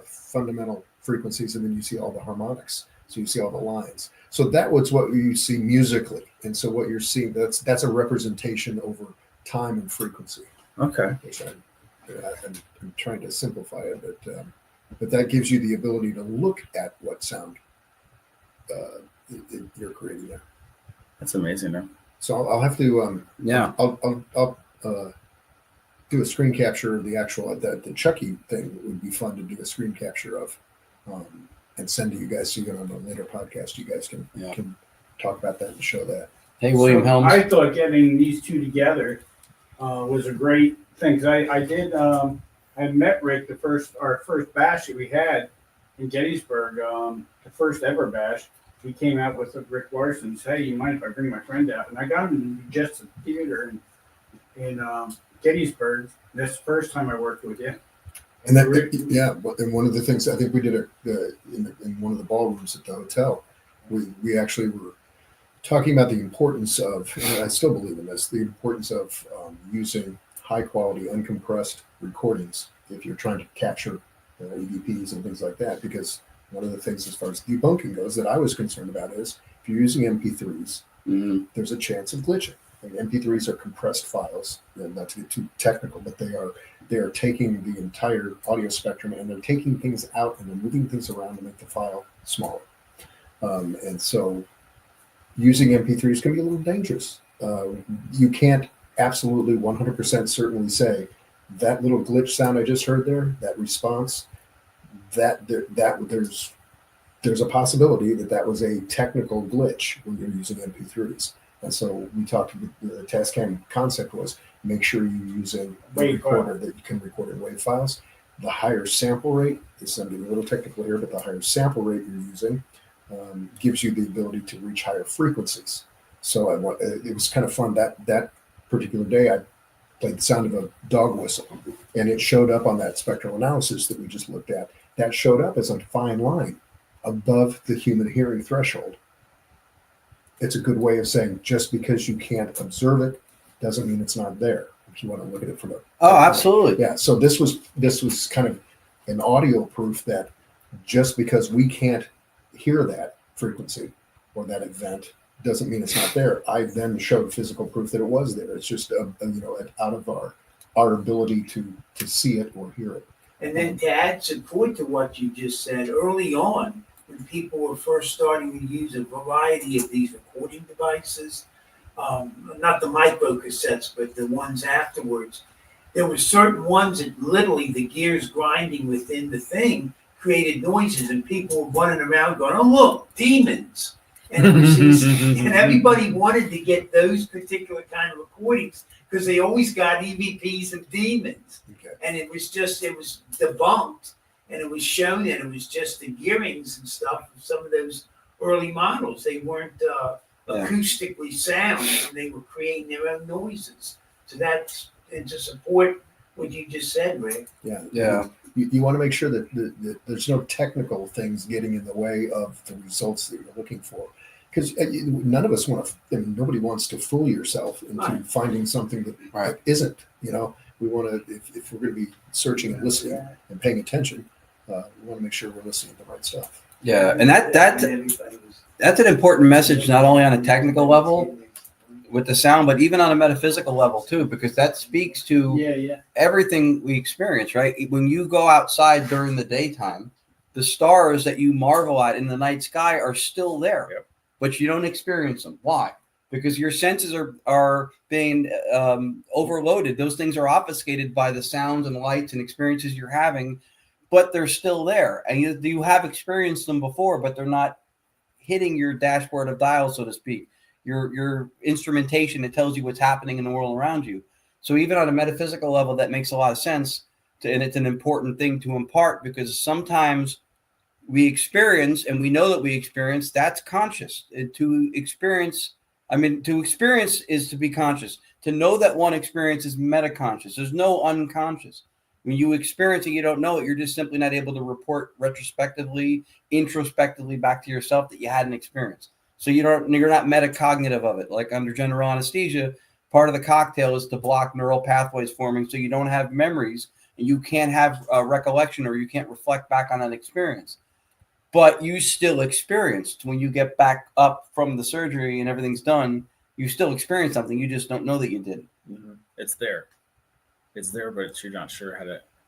fundamental frequencies, and then you see all the harmonics. So you see all the lines. So that was what you see musically, and so what you're seeing that's a representation over time and frequency. Okay. Which I'm trying to simplify it, but that gives you the ability to look at what sound you're creating there. That's amazing. Though. So I'll have to Yeah. I'll do a screen capture of the actual the Chucky thing. Would be fun to do a screen capture of and send to you guys so you can on a later podcast you guys can talk about that and show that. Hey, William So Helms. I thought getting these two together was a great thing. 'Cause I did. I met Rick our first bash that we had in Gettysburg, the first ever bash. He came out with Rick Larson and said, "Hey, you mind if I bring my friend out?" And I got him in just a theater in Gettysburg. That's the first time I worked with you. And that, Rick- and one of the things I think we did in one of the ballrooms at the hotel, we actually were talking about the importance of, and I still believe in this, the importance of using high quality uncompressed recordings if you're trying to capture EVPs and things like that. Because one of the things as far as debunking goes that I was concerned about is if you're using MP3s, there's a chance of glitching. And MP3s are compressed files, and not to get too technical, but they are taking the entire audio spectrum and they're taking things out and they're moving things around to make the file smaller. And so using MP3s can be a little dangerous. You can't absolutely 100% certainly say that little glitch sound I just heard there, that response, there's a possibility that was a technical glitch when you're using MP3s. And so we talked, the Tascam concept was make sure you're using a Wave recorder that you can record in WAV files. the higher sample rate, this is getting a little technical here, but the higher sample rate you're using gives you the ability to reach higher frequencies. So it was kind of fun that particular day. I played the sound of a dog whistle, and it showed up on that spectral analysis that we just looked at. That showed up as a fine line above the human hearing threshold. It's a good way of saying just because you can't observe it doesn't mean it's not there. If you want to look at it from a absolutely. yeah. So this was kind of an audio proof that just because we can't hear that frequency or that event doesn't mean it's not there. I then showed physical proof that it was there. It's just out of our ability to see it or hear it. And then to add support to what you just said, early on, when people were first starting to use a variety of these recording devices, not the micro cassettes, but the ones afterwards, there were certain ones that literally the gears grinding within the thing created noises, and people were running around going, "Oh, look, demons." And it was and everybody wanted to get those particular kind of recordings because they always got EVPs of demons. Okay. And it was debunked, and it was shown that it was just the gearings and stuff of some of those early models. They weren't acoustically sound, and they were creating their own noises. So that's, and to support what you just said, Rick. Yeah. You want to make sure that there's no technical things getting in the way of the results that you're looking for. Because none of us want to, nobody wants to fool yourself into finding something that isn't. We want to, if we're going to be searching and listening and paying attention, we want to make sure we're listening to the right stuff. Yeah, and that's an important message, not only on a technical level with the sound, but even on a metaphysical level too, because that speaks to everything we experience, right? When you go outside during the daytime, the stars that you marvel at in the night sky are still there, but you don't experience them. Why? Because your senses are being overloaded. Those things are obfuscated by the sounds and lights and experiences you're having, but they're still there. And you have experienced them before, but they're not hitting your dashboard of dials, so to speak. Your instrumentation that tells you what's happening in the world around you. So even on a metaphysical level, that makes a lot of sense. And it's an important thing to impart, because sometimes we experience, and we know that we experience, that's conscious. And to experience is to be conscious. To know that one experience is metaconscious. There's no unconscious. When you experience it, you don't know it. You're just simply not able to report retrospectively, introspectively back to yourself that you had an experience. So you're not metacognitive of it. Like under general anesthesia, part of the cocktail is to block neural pathways forming, so you don't have memories and you can't have recollection, or you can't reflect back on an experience. But you still experienced. When you get back up from the surgery and everything's done, you still experience something. You just don't know that you did. Mm-hmm. It's there, but you're not sure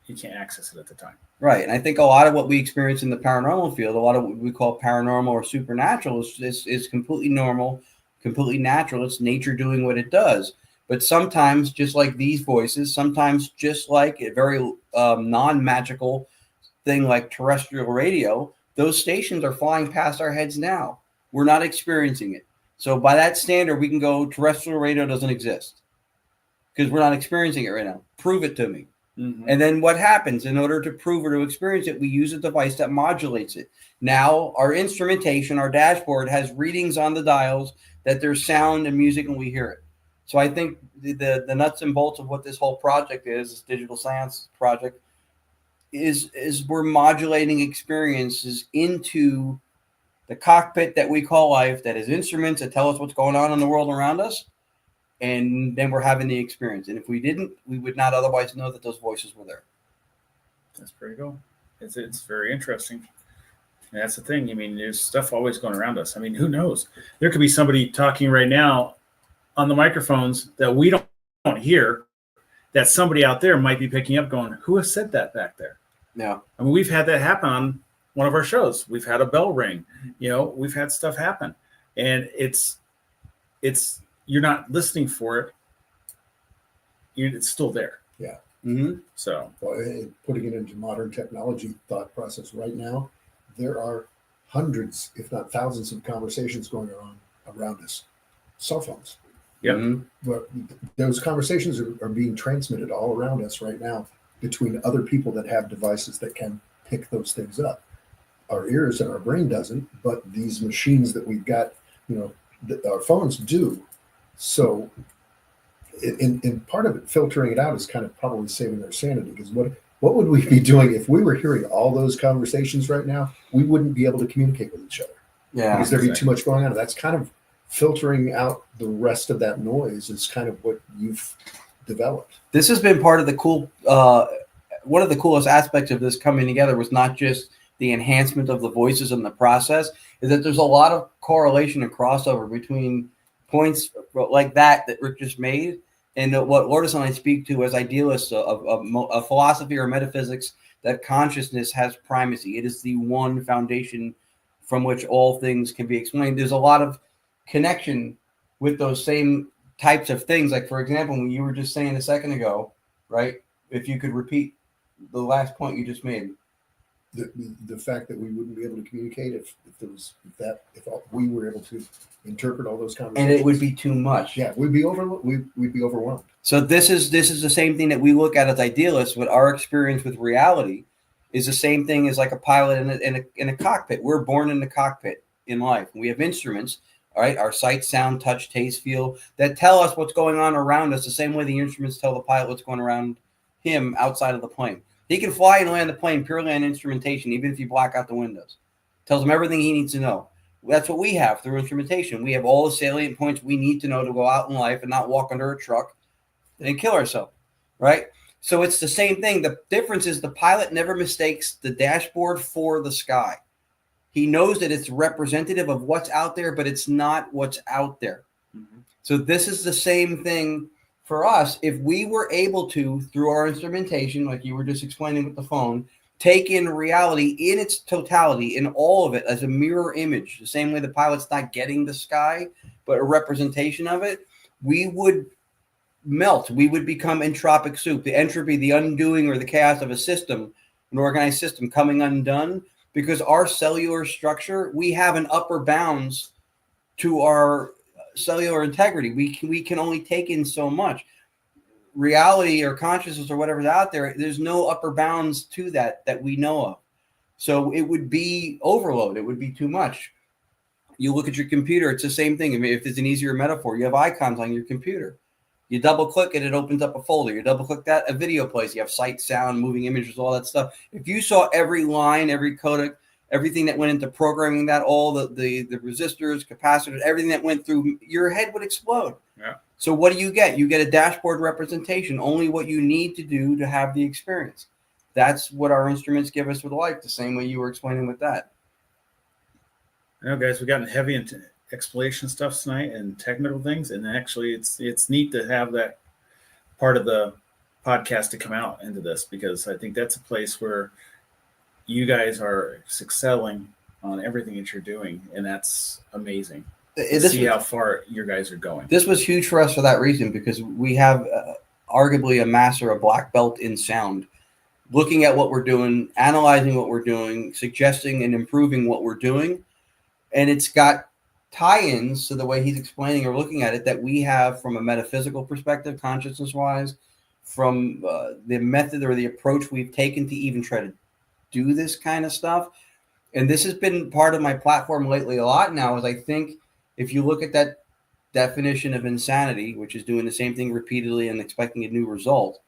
you can't access it at the time. Right. And I think a lot of what we experience in the paranormal field, a lot of what we call paranormal or supernatural is completely normal, completely natural. It's nature doing what it does. But sometimes, just like these voices, sometimes just like a very non-magical thing like terrestrial radio, those stations are flying past our heads now. We're not experiencing it. So by that standard, we can go terrestrial radio doesn't exist because we're not experiencing it right now. Prove it to me. Mm-hmm. And then what happens? In order to prove or to experience it, we use a device that modulates it. Now, our instrumentation, our dashboard, has readings on the dials that there's sound and music and we hear it. So I think the nuts and bolts of what this whole project is, this digital science project, is we're modulating experiences into the cockpit that we call life, that is instruments that tell us what's going on in the world around us. And then we're having the experience. And if we didn't, we would not otherwise know that those voices were there. That's pretty cool. It's very interesting. And that's the thing. I mean, there's stuff always going around us. I mean, who knows? There could be somebody talking right now on the microphones that we don't hear, that somebody out there might be picking up going, who has said that back there? Yeah. I mean, we've had that happen on one of our shows. We've had a bell ring. We've had stuff happen. And it's you're not listening for it. It's still there. Yeah. Mm-hmm. So, putting it into modern technology thought process right now, there are hundreds, if not thousands, of conversations going on around us. Cell phones. Yep. Mm-hmm. But those conversations are being transmitted all around us right now between other people that have devices that can pick those things up. Our ears and our brain doesn't, but these machines that we've got, our phones do. So, in part of it, filtering it out is kind of probably saving our sanity, because what would we be doing if we were hearing all those conversations right now? We wouldn't be able to communicate with each other because there'd be too much going on. That's kind of filtering out the rest of that noise is kind of what you've developed. This has been part of the cool. One of the coolest aspects of this coming together was not just the enhancement of the voices in the process, is that there's a lot of correlation and crossover between points like that Rick just made and what Lourdes and I speak to as idealists of philosophy or metaphysics, that consciousness has primacy. It is the one foundation from which all things can be explained. There's a lot of connection with those same types of things. Like, for example, when you were just saying a second ago, right? If you could repeat the last point you just made. The fact that we wouldn't be able to communicate if we were able to interpret all those conversations, And it would be too much. Yeah, we'd be overwhelmed. So this is the same thing that we look at as idealists. With our experience with reality is the same thing as like a pilot in a cockpit. We're born in the cockpit in life. We have instruments, all right, our sight, sound, touch, taste, feel, that tell us what's going on around us the same way the instruments tell the pilot what's going around him outside of the plane. He can fly and land the plane purely on instrumentation, even if you black out the windows. Tells him everything he needs to know. That's what we have through instrumentation. We have all the salient points we need to know to go out in life and not walk under a truck and kill ourselves, right? So it's the same thing. The difference is the pilot never mistakes the dashboard for the sky. He knows that it's representative of what's out there, but it's not what's out there. Mm-hmm. So this is the same thing for us. If we were able to, through our instrumentation, like you were just explaining with the phone, take in reality in its totality, in all of it, as a mirror image, the same way the pilot's not getting the sky, but a representation of it, we would melt. We would become entropic soup. The entropy, the undoing, or the chaos of a system, an organized system coming undone, because our cellular structure, we have an upper bounds to our cellular integrity. We can only take in so much. Reality or consciousness or whatever's out there, there's no upper bounds to that we know of. So it would be overload. It would be too much. You look at your computer, it's the same thing. I mean, if it's an easier metaphor, you have icons on your computer. You double click it, it opens up a folder. You double click that, a video plays. You have sight, sound, moving images, all that stuff. If you saw every line, every codec, everything that went into programming that, all the resistors, capacitors, everything that went through, your head would explode. Yeah. So what do you get? You get a dashboard representation, only what you need to do to have the experience. That's what our instruments give us with life, the same way you were explaining with that. I know, guys, we've gotten heavy into exploration stuff tonight and technical things, and actually it's neat to have that part of the podcast to come out into this, because I think that's a place where you guys are excelling on everything that you're doing, and that's amazing. See how far your guys are going. This was huge for us for that reason, because we have arguably a master, a black belt in sound, looking at what we're doing, analyzing what we're doing, suggesting and improving what we're doing. And it's got tie-ins to the way he's explaining or looking at it that we have from a metaphysical perspective, consciousness-wise, from the method or the approach we've taken to even try to do this kind of stuff. And this has been part of my platform lately a lot now, is I think if you look at that definition of insanity, which is doing the same thing repeatedly and expecting a new result,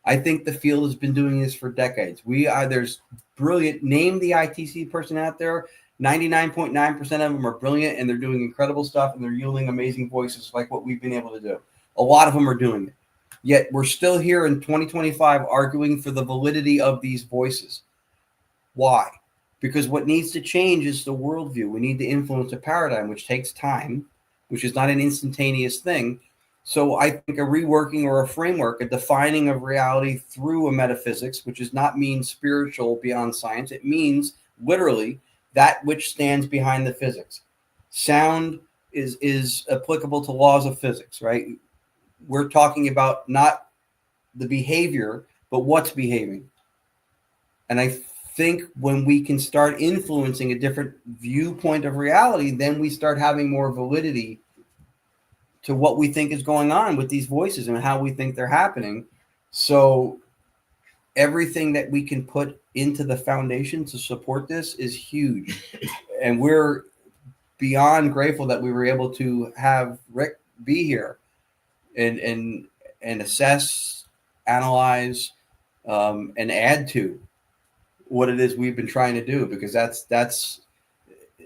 I think the field has been doing this for decades. There's brilliant, name the ITC person out there, 99.9% of them are brilliant, and they're doing incredible stuff, and they're yielding amazing voices like what we've been able to do. A lot of them are doing it. Yet we're still here in 2025 arguing for the validity of these voices. Why? Because what needs to change is the worldview. We need to influence a paradigm, which takes time, which is not an instantaneous thing. So I think a reworking or a framework, a defining of reality through a metaphysics, which does not mean spiritual beyond science. It means literally that which stands behind the physics. Sound is applicable to laws of physics, right? We're talking about not the behavior, but what's behaving. And I think when we can start influencing a different viewpoint of reality, then we start having more validity to what we think is going on with these voices and how we think they're happening. So everything that we can put into the foundation to support this is huge. And we're beyond grateful that we were able to have Rick be here and assess, analyze, and add to what it is we've been trying to do, because that's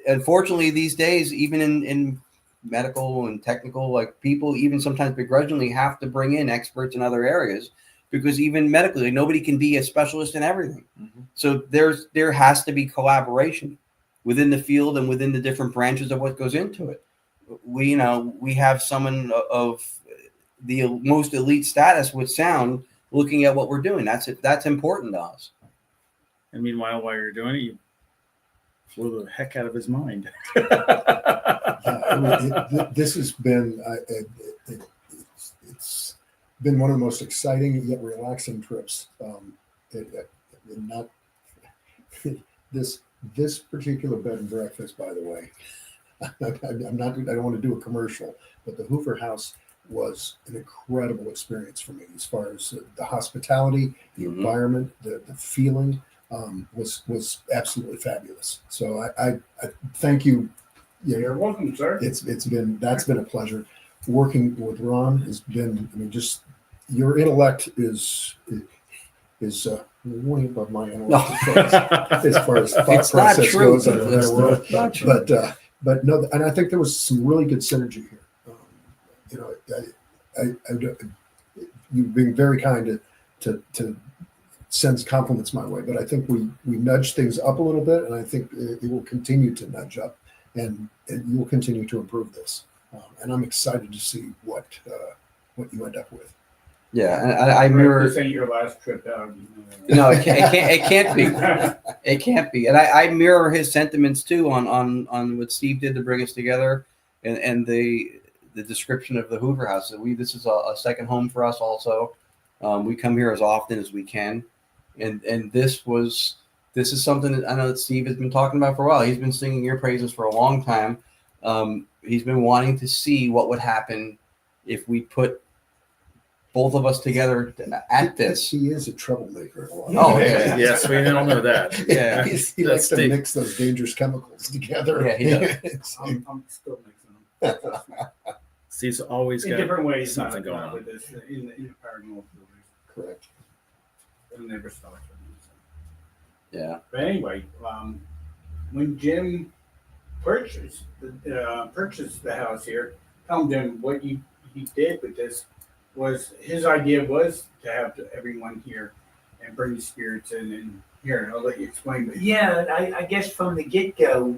unfortunately these days, even in medical and technical, like, people even sometimes begrudgingly have to bring in experts in other areas, because even medically nobody can be a specialist in everything. So there has to be collaboration within the field and within the different branches of what goes into it. We have someone of the most elite status with sound looking at what we're doing. That's important to us. And meanwhile, while you're doing it, you flew the heck out of his mind. This has been it's been one of the most exciting yet relaxing trips. Not this particular bed and breakfast, by the way. I'm not. I don't want to do a commercial, but the Hoover House was an incredible experience for me, as far as the hospitality, the environment, the feeling. Was absolutely fabulous. So I thank you. Yeah, You're welcome, sir. that's been a pleasure. Working with Ron has been. I mean, just your intellect is way above my intellect as far as thought It's not process true. goes. In that world. It's not true. But no, and I think there was some really good synergy here. You've been very kind to sends compliments my way, but I think we nudged things up a little bit, and I think it will continue to nudge up, and you will continue to improve this. And I'm excited to see what you end up with. Yeah, and I mirror. This ain't your last trip out. No, it can't be. It can't be. And I mirror his sentiments too on what Steve did to bring us together, and the description of the Hoover House. This is a second home for us also. We come here as often as we can. And this is something that I know that Steve has been talking about for a while. He's been singing your praises for a long time. He's been wanting to see what would happen if we put both of us together at this. He is a troublemaker. Oh, yeah. Yes, we all know that. Yeah. He likes to mix those dangerous chemicals together. Yeah, he does. I'm still mixing them. Steve's always In got different ways, something not going on. with this in the paranormal field. Correct. It'll never stop for me. So. Yeah. But anyway, when Jim purchased the house here, tell Jim what he did with this was his idea was to have everyone here and bring the spirits in. And here, I'll let you explain it. Yeah, I guess from the get-go,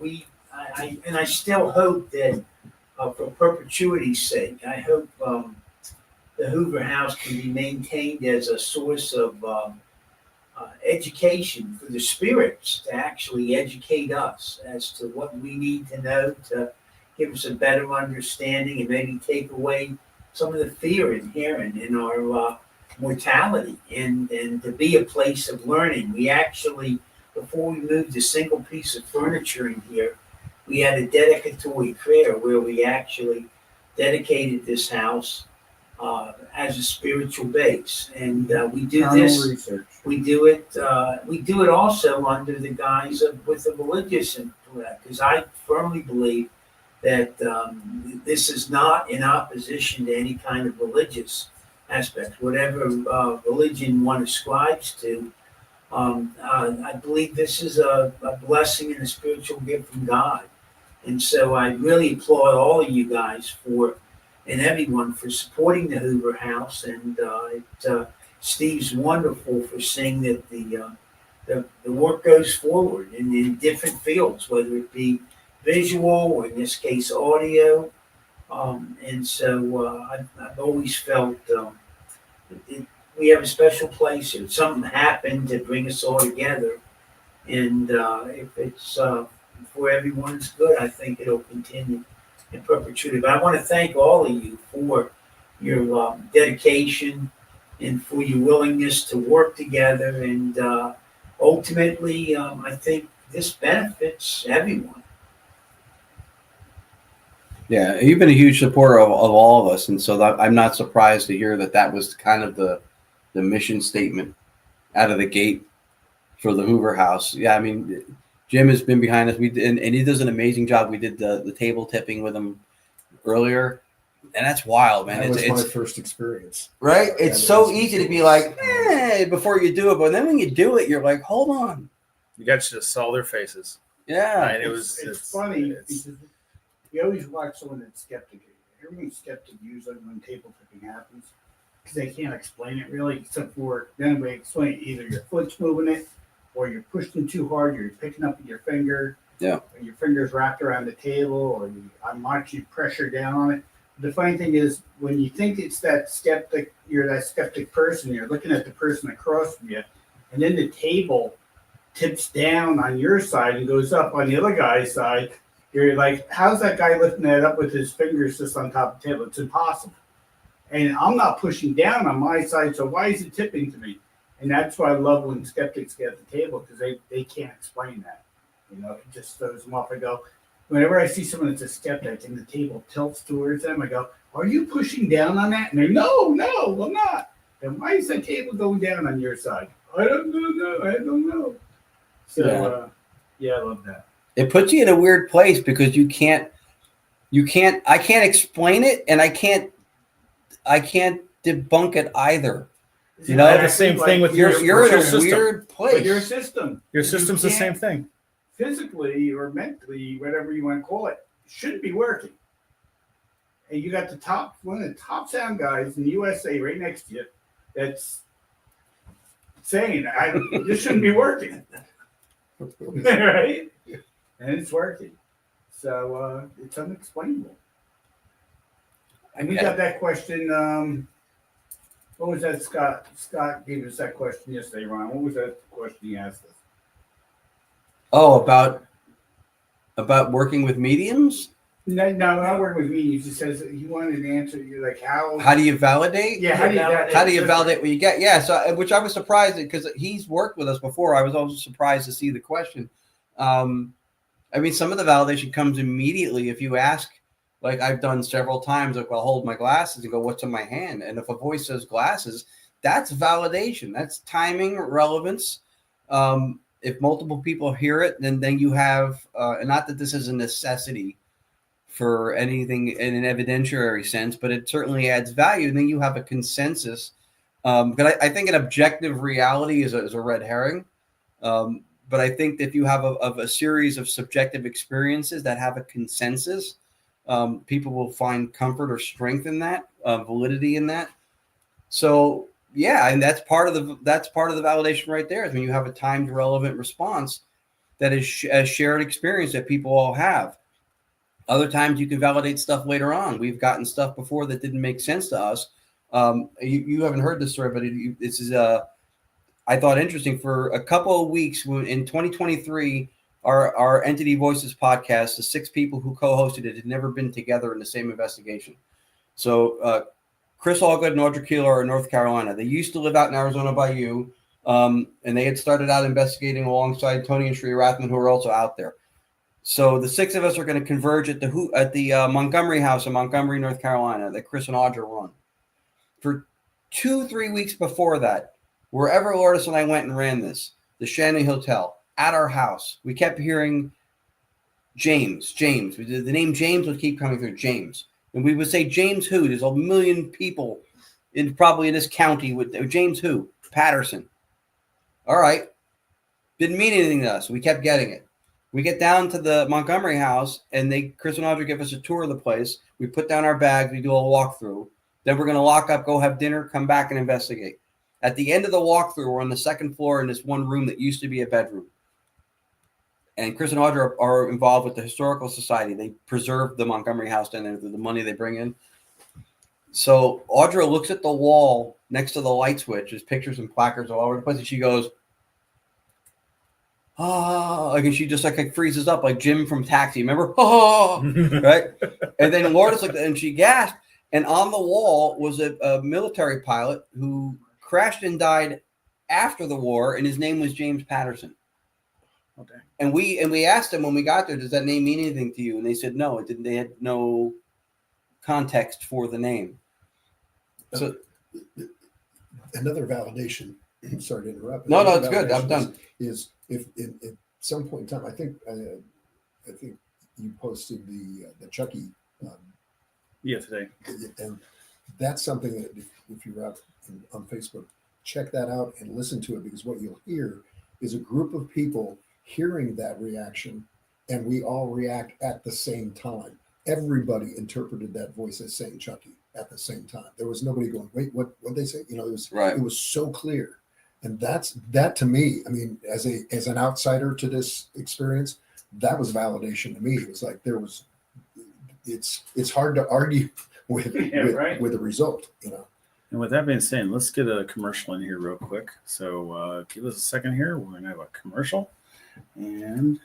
I still hope that for perpetuity's sake, I hope the Hoover House can be maintained as a source of education for the spirits, to actually educate us as to what we need to know to give us a better understanding and maybe take away some of the fear inherent in our mortality, and to be a place of learning. We actually, before we moved a single piece of furniture in here, we had a dedicatory prayer where we actually dedicated this house as a spiritual base, and we do this. Research. We do it also under the guise of with a religious intellect, because I firmly believe that this is not in opposition to any kind of religious aspect. Whatever religion one ascribes to, I believe this is a blessing and a spiritual gift from God. And so I really applaud all of you guys and everyone for supporting the Hoover House. And Steve's wonderful for saying that the work goes forward in different fields, whether it be visual or in this case audio. And so I've always felt we have a special place here. Something happened to bring us all together. And if it's for everyone's good, I think it'll continue in perpetuity. But I want to thank all of you for your dedication and for your willingness to work together. And ultimately, I think this benefits everyone. Yeah, you've been a huge supporter of all of us, and so I'm not surprised to hear that was kind of the mission statement out of the gate for the Hoover House. Yeah, I mean, Jim has been behind us. And he does an amazing job. We did the table tipping with him earlier, and that's wild, man. That was my It's first experience. right. Yeah, It's so it easy to be was like, amazing. before you do it, but then when you do it, you're like, hold on, You guys just saw their faces. yeah, Right, It's funny because you always watch someone that's skeptic. Everyone's skeptic usually when table tipping happens because they can't explain it really, except for then we explain either your foot's moving it or you're pushing too hard, you're picking up with your finger, Yeah. or your fingers wrapped around the table, or I'm watching you pressure down on it. The funny thing is when you think it's that skeptic, you're that skeptic person, you're looking at the person across from you, and then the table tips down on your side and goes up on the other guy's side. You're like, how's that guy lifting that up with his fingers just on top of the table? It's impossible. And I'm not pushing down on my side, so why is it tipping to me? And that's why I love when skeptics get at the table because they can't explain that. You know, it just throws them off. I go, whenever I see someone that's a skeptic and the table tilts towards them, I go, are you pushing down on that? And they're, no, I'm not. Then why is the table going down on your side? I don't know. So, I love that. it puts you in a weird place because I can't explain it, and I can't debunk it either. You know, I have the same thing with You're in a system. weird But place. your system. Your system's the You same can't thing. physically or mentally, whatever you want to call it, should be working. And you got one of the top sound guys in the USA right next to you that's saying, this shouldn't be working. Right? And it's working. So it's unexplainable. And we got that question. What was that, Scott? Scott gave us that question yesterday, Ron. What was that question he asked us? Oh, about working with mediums? No, not working with me. He just says he wanted an answer. You're like, how? How do you validate? Yeah, how do you validate what you get? Yeah, so which I was surprised because he's worked with us before. I was also surprised to see the question. I mean, some of the validation comes immediately if you ask. Like I've done several times, like I'll hold my glasses and go, "What's in my hand?" And if a voice says glasses, that's validation. That's timing, relevance. If multiple people hear it, then you have, and not that this is a necessity for anything in an evidentiary sense, but it certainly adds value. And then you have a consensus. But I think an objective reality is a red herring. But I think that if you have a series of subjective experiences that have a consensus, people will find comfort or strength in that, validity in that. So yeah, and that's part of the validation right there. Is when you have a timed relevant response that is a shared experience that people all have. Other times you can validate stuff later on. We've gotten stuff before that didn't make sense to us. You haven't heard this story, but this is I thought interesting. For a couple of weeks in 2023, our Entity Voices podcast, the 6 people who co-hosted it had never been together in the same investigation. So Chris Allgood and Audra Keeler are in North Carolina. They used to live out in Arizona by you, and they had started out investigating alongside Tony and Sri Rathman, who are also out there. So the 6 of us are going to converge at the Montgomery House in Montgomery, North Carolina, that Chris and Audra run. For 2-3 weeks before that, wherever Lourdes and I went and ran this, the Shanley Hotel, at our house, we kept hearing James. The name James would keep coming through, James. And we would say, James who? There's a million people probably in this county with James who? Patterson. All right. Didn't mean anything to us. We kept getting it. We get down to the Montgomery House, and Chris and Audrey give us a tour of the place. We put down our bags. We do a walkthrough. Then we're going to lock up, go have dinner, come back and investigate. At the end of the walkthrough, we're on the 2nd floor in this one room that used to be a bedroom. And Chris and Audra are involved with the Historical Society. They preserve the Montgomery House down there, the money they bring in. So Audra looks at the wall next to the light switch. There's pictures and placards all over the place. And she goes, like, and she just like freezes up like Jim from Taxi. Remember? Right? And then Lourdes looked at it and she gasped. And on the wall was a military pilot who crashed and died after the war, and his name was James Patterson. Okay. And we asked them when we got there, does that name mean anything to you? And they said no, it didn't. They had no context for the name. So Another validation sorry to interrupt. No, the it's good. I'm validation done. Is if at some point in time, I think you posted the Chucky, Yeah, today. and that's something that if you're out on Facebook, check that out and listen to it, because what you'll hear is a group of people hearing that reaction, and we all react at the same time. Everybody interpreted that voice as saying Chucky at the same time. There was nobody going, wait, what they say? You know, Right. it was so clear. And that to me, I mean, as an outsider to this experience, that was validation to me. It was like it's hard to argue with right. with the result, you know. And with that being said, let's get a commercial in here real quick. So give us a second here. We're gonna have a commercial, and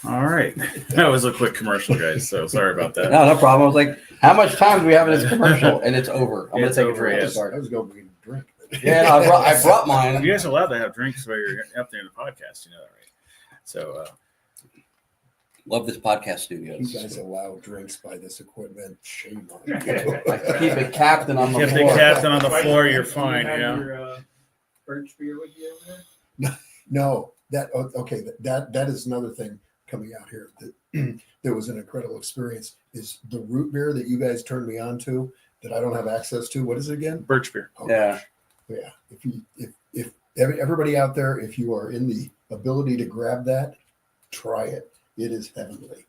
all right, that was a quick commercial, guys. So sorry about that. No problem. I was like, how much time do we have in this commercial? And it's over. I'm It's gonna take over, a drink. yes. Sorry. I was going to get a drink. Yeah, no, I brought mine. You guys are allowed to have drinks while you're up there in the podcast. You know that, right? So Love this podcast studio. You guys allow drinks by this equipment. Shame on you. I keep it capped and on the keep the floor. captain on the Why floor. you- You're you fine. have Yeah. Your, birch beer with you over there? No, okay. That is another thing coming out here that there was an incredible experience. Is the root beer that you guys turned me on to that I don't have access to? What is it again? Birch beer. Oh, Yeah. yeah. If everybody out there, if you are in the ability to grab that, try it. It is heavenly.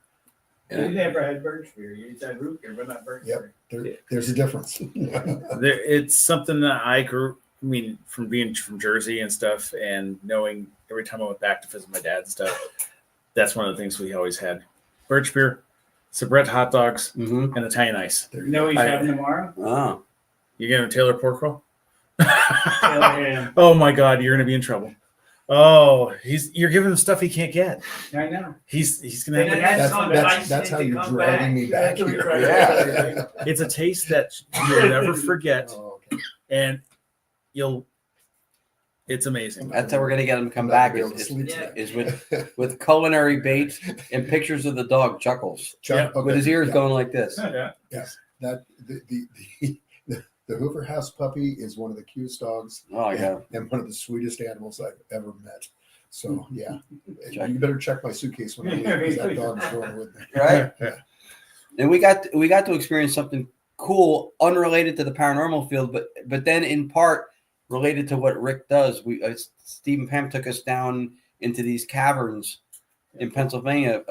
Yeah. You never had birch beer. You had root beer, but not birch Yep. beer. There's a difference. It's something that I grew. I mean, from being from Jersey and stuff, and knowing every time I went back to visit my dad and stuff, that's one of the things we always had: birch beer, Sabrett hot dogs, Mm-hmm. and Italian ice. There You you know go. what he's I- having tomorrow? Oh. You getting a Taylor pork roll? Yeah, Oh my God, you're gonna be in trouble. Oh, you're giving him stuff he can't get. I know. He's gonna Then have. that's That's, on that's, ice that's how to you're come dragging me back That's what here. you're Yeah. It's a taste that you'll never forget, Oh, okay. and it's amazing. That's how we're gonna get him to come I'm not back. gonna be able to Is, sleep is, tonight. is with culinary baits and pictures of the dog Chuckles Chuck, okay, with his ears yeah. going like this. Yeah. That the Hoover House puppy is one of the cutest dogs Oh yeah. and one of the sweetest animals I've ever met. So yeah, Check. you better check my suitcase when I leave because that dog is going with me. Right. Yeah. And we got to experience something cool, unrelated to the paranormal field, but then in part related to what Rick does. Steve and Pam took us down into these caverns in Pennsylvania,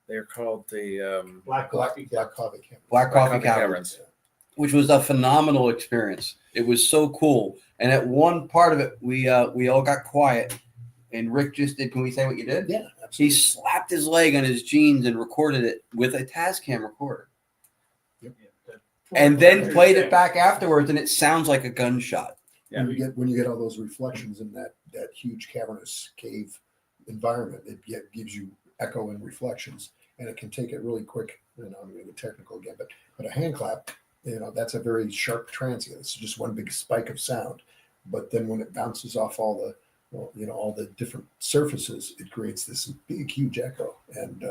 They're called the Black coffee. Black coffee camp. Black Coffee Caverns, which was a phenomenal experience. It was so cool. And at one part of it, we all got quiet, and Rick just did. Can we say what you did? Yeah, He absolutely. slapped his leg on his jeans and recorded it with a Tascam recorder, and then played it back afterwards, and it sounds like a gunshot. Yeah. When you get all those reflections in that huge cavernous cave environment, it gives you echo and reflections, and it can take it really quick. I'm going to get technical again, but a hand clap, that's a very sharp transient. It's just one big spike of sound, but then when it bounces off all the different surfaces, it creates this big, huge echo, and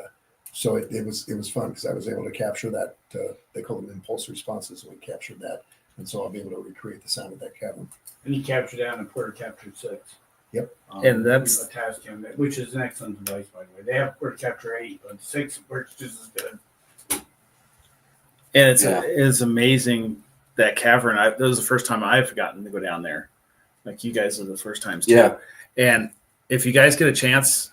so it was fun because I was able to capture that. They call them impulse responses, and we captured that. And so I'll be able to recreate the sound of that cavern. And he captured out and Porter captured 6. Yep. And that's- a Tascam, which is an excellent device, by the way. They have Porter capture 8, but 6 works just as good. and Yeah. it's amazing that cavern. That was the first time I've gotten to go down there. Like you guys are the first times too. Yeah. And if you guys get a chance,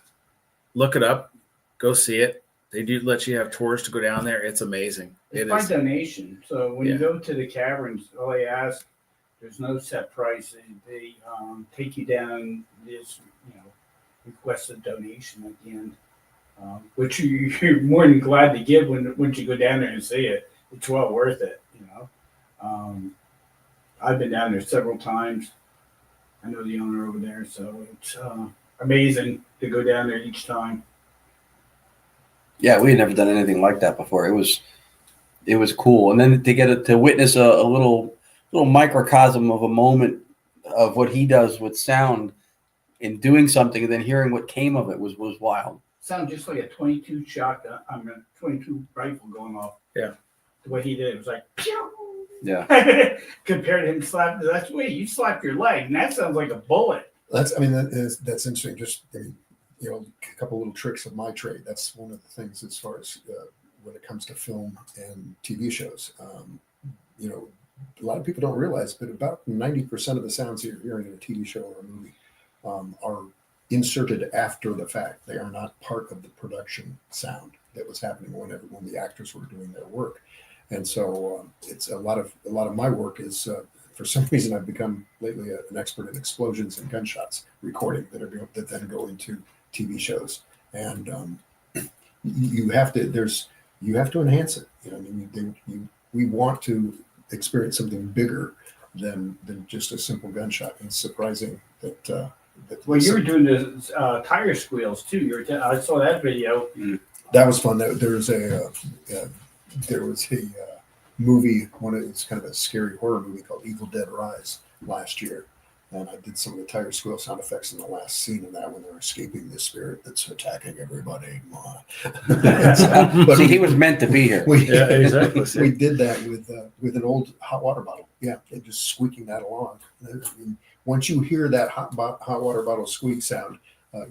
look it up, go see it. They do let you have tours to go down there. It's amazing. It's It by is. donation. So when Yeah. you go to the caverns, all they ask, there's no set price. They take you down this, request a donation at the end, which you're more than glad to give once you go down there and see it. It's well worth it, I've been down there several times. I know the owner over there, so it's amazing to go down there each time. Yeah, we had never done anything like that before. It was cool, and then to witness a little microcosm of a moment of what he does with sound in doing something, and then hearing what came of it was wild. Sounded just like a 22 shotgun. I mean, 22 rifle going off. Yeah. The way he did it was like, pew! Yeah. Compared to him slapping. That's the way you slap your leg, and that sounds like a bullet. That's interesting. Just a couple little tricks of my trade. That's one of the things as far as when it comes to film and TV shows. A lot of people don't realize, but about 90% of the sounds you're hearing in a TV show or a movie are inserted after the fact. They are not part of the production sound that was happening when the actors were doing their work. And so it's a lot of my work is for some reason I've become lately an expert in explosions and gunshots recording that then go into TV shows. And you have to enhance it. We want to experience something bigger than just a simple gunshot. And it's surprising that. Well, you were doing the tire squeals too. I saw that video. That was fun. There was a movie. It's kind of a scary horror movie called Evil Dead Rise last year, and I did some of the tire squeal sound effects in the last scene of that when they're escaping the spirit that's attacking everybody. But See, he was meant to be here. Yeah, exactly. We did that with an old hot water bottle. Yeah, and just squeaking that along. I mean, once you hear that hot water bottle squeak sound,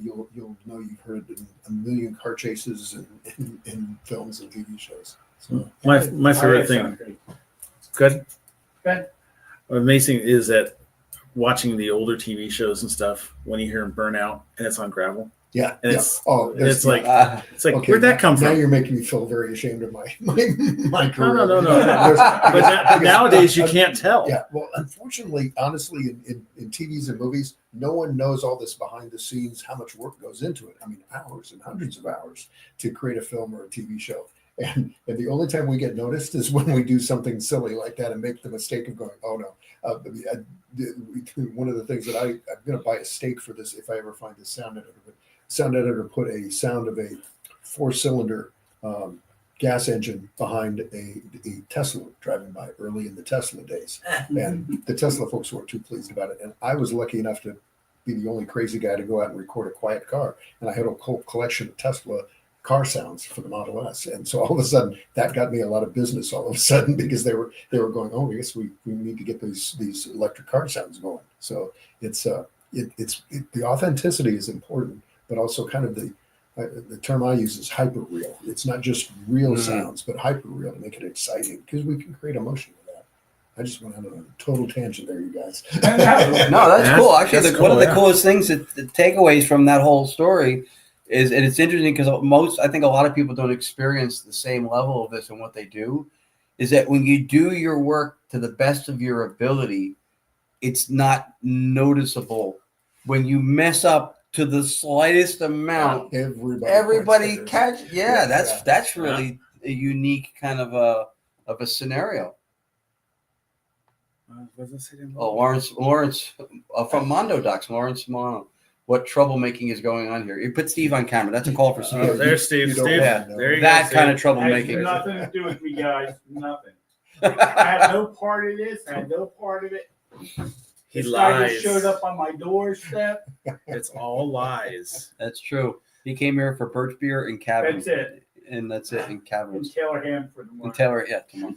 you'll know you've heard it in a million car chases and in films and TV shows. So My favorite thing. Good. Good. Amazing is that watching the older TV shows and stuff when you hear them burn out and it's on gravel. yeah, And yeah. it's like Okay, where'd that come now from? you're making me feel very ashamed of my career. No. There's- But nowadays you can't tell. Yeah, well, unfortunately, honestly, in TVs and movies, no one knows all this behind the scenes, how much work goes into it. I mean, hours and hundreds of hours to create a film or a TV show. And the only time we get noticed is when we do something silly like that and make the mistake of going, oh no. One of the things that I'm going to buy a stake for this if I ever find this sound editor. But sound editor put a sound of a 4-cylinder gas engine behind a Tesla driving by early in the Tesla days. And the Tesla folks weren't too pleased about it. And I was lucky enough to be the only crazy guy to go out and record a quiet car. And I had a whole collection of Tesla car sounds for the Model S. And so all of a sudden that got me a lot of business all of a sudden because they were going, oh, I guess we need to get these electric car sounds going. So it's the authenticity is important, but also kind of the term I use is hyper real. It's not just real sounds, but hyper real to make it exciting because we can create emotion with that. I just went on a total tangent there, you guys. No, that's cool. Actually, that's one of cool, the coolest things, the takeaways from that whole story is, and it's interesting because I think a lot of people don't experience the same level of this in what they do, is that when you do your work to the best of your ability, it's not noticeable. When you mess up to the slightest amount, everybody catch. Yeah, that's really a unique kind of a scenario. What does it say there? Oh, Lawrence from Mondo Docs, Lawrence Mono. What troublemaking is going on here? You put Steve on camera. That's a call for Steve. Oh, there's Steve. You don't Steve. want to know. There you That go, kind of Steve. Has troublemaking. nothing to do with me, guys. Nothing. I had no part of this. I had no part of it. He This guy lies. just showed up on my doorstep. It's all lies. That's true. He came here for birch beer and cabin. That's it. And that's it in And caverns. Taylor Hamford. And Taylor, yeah, come on.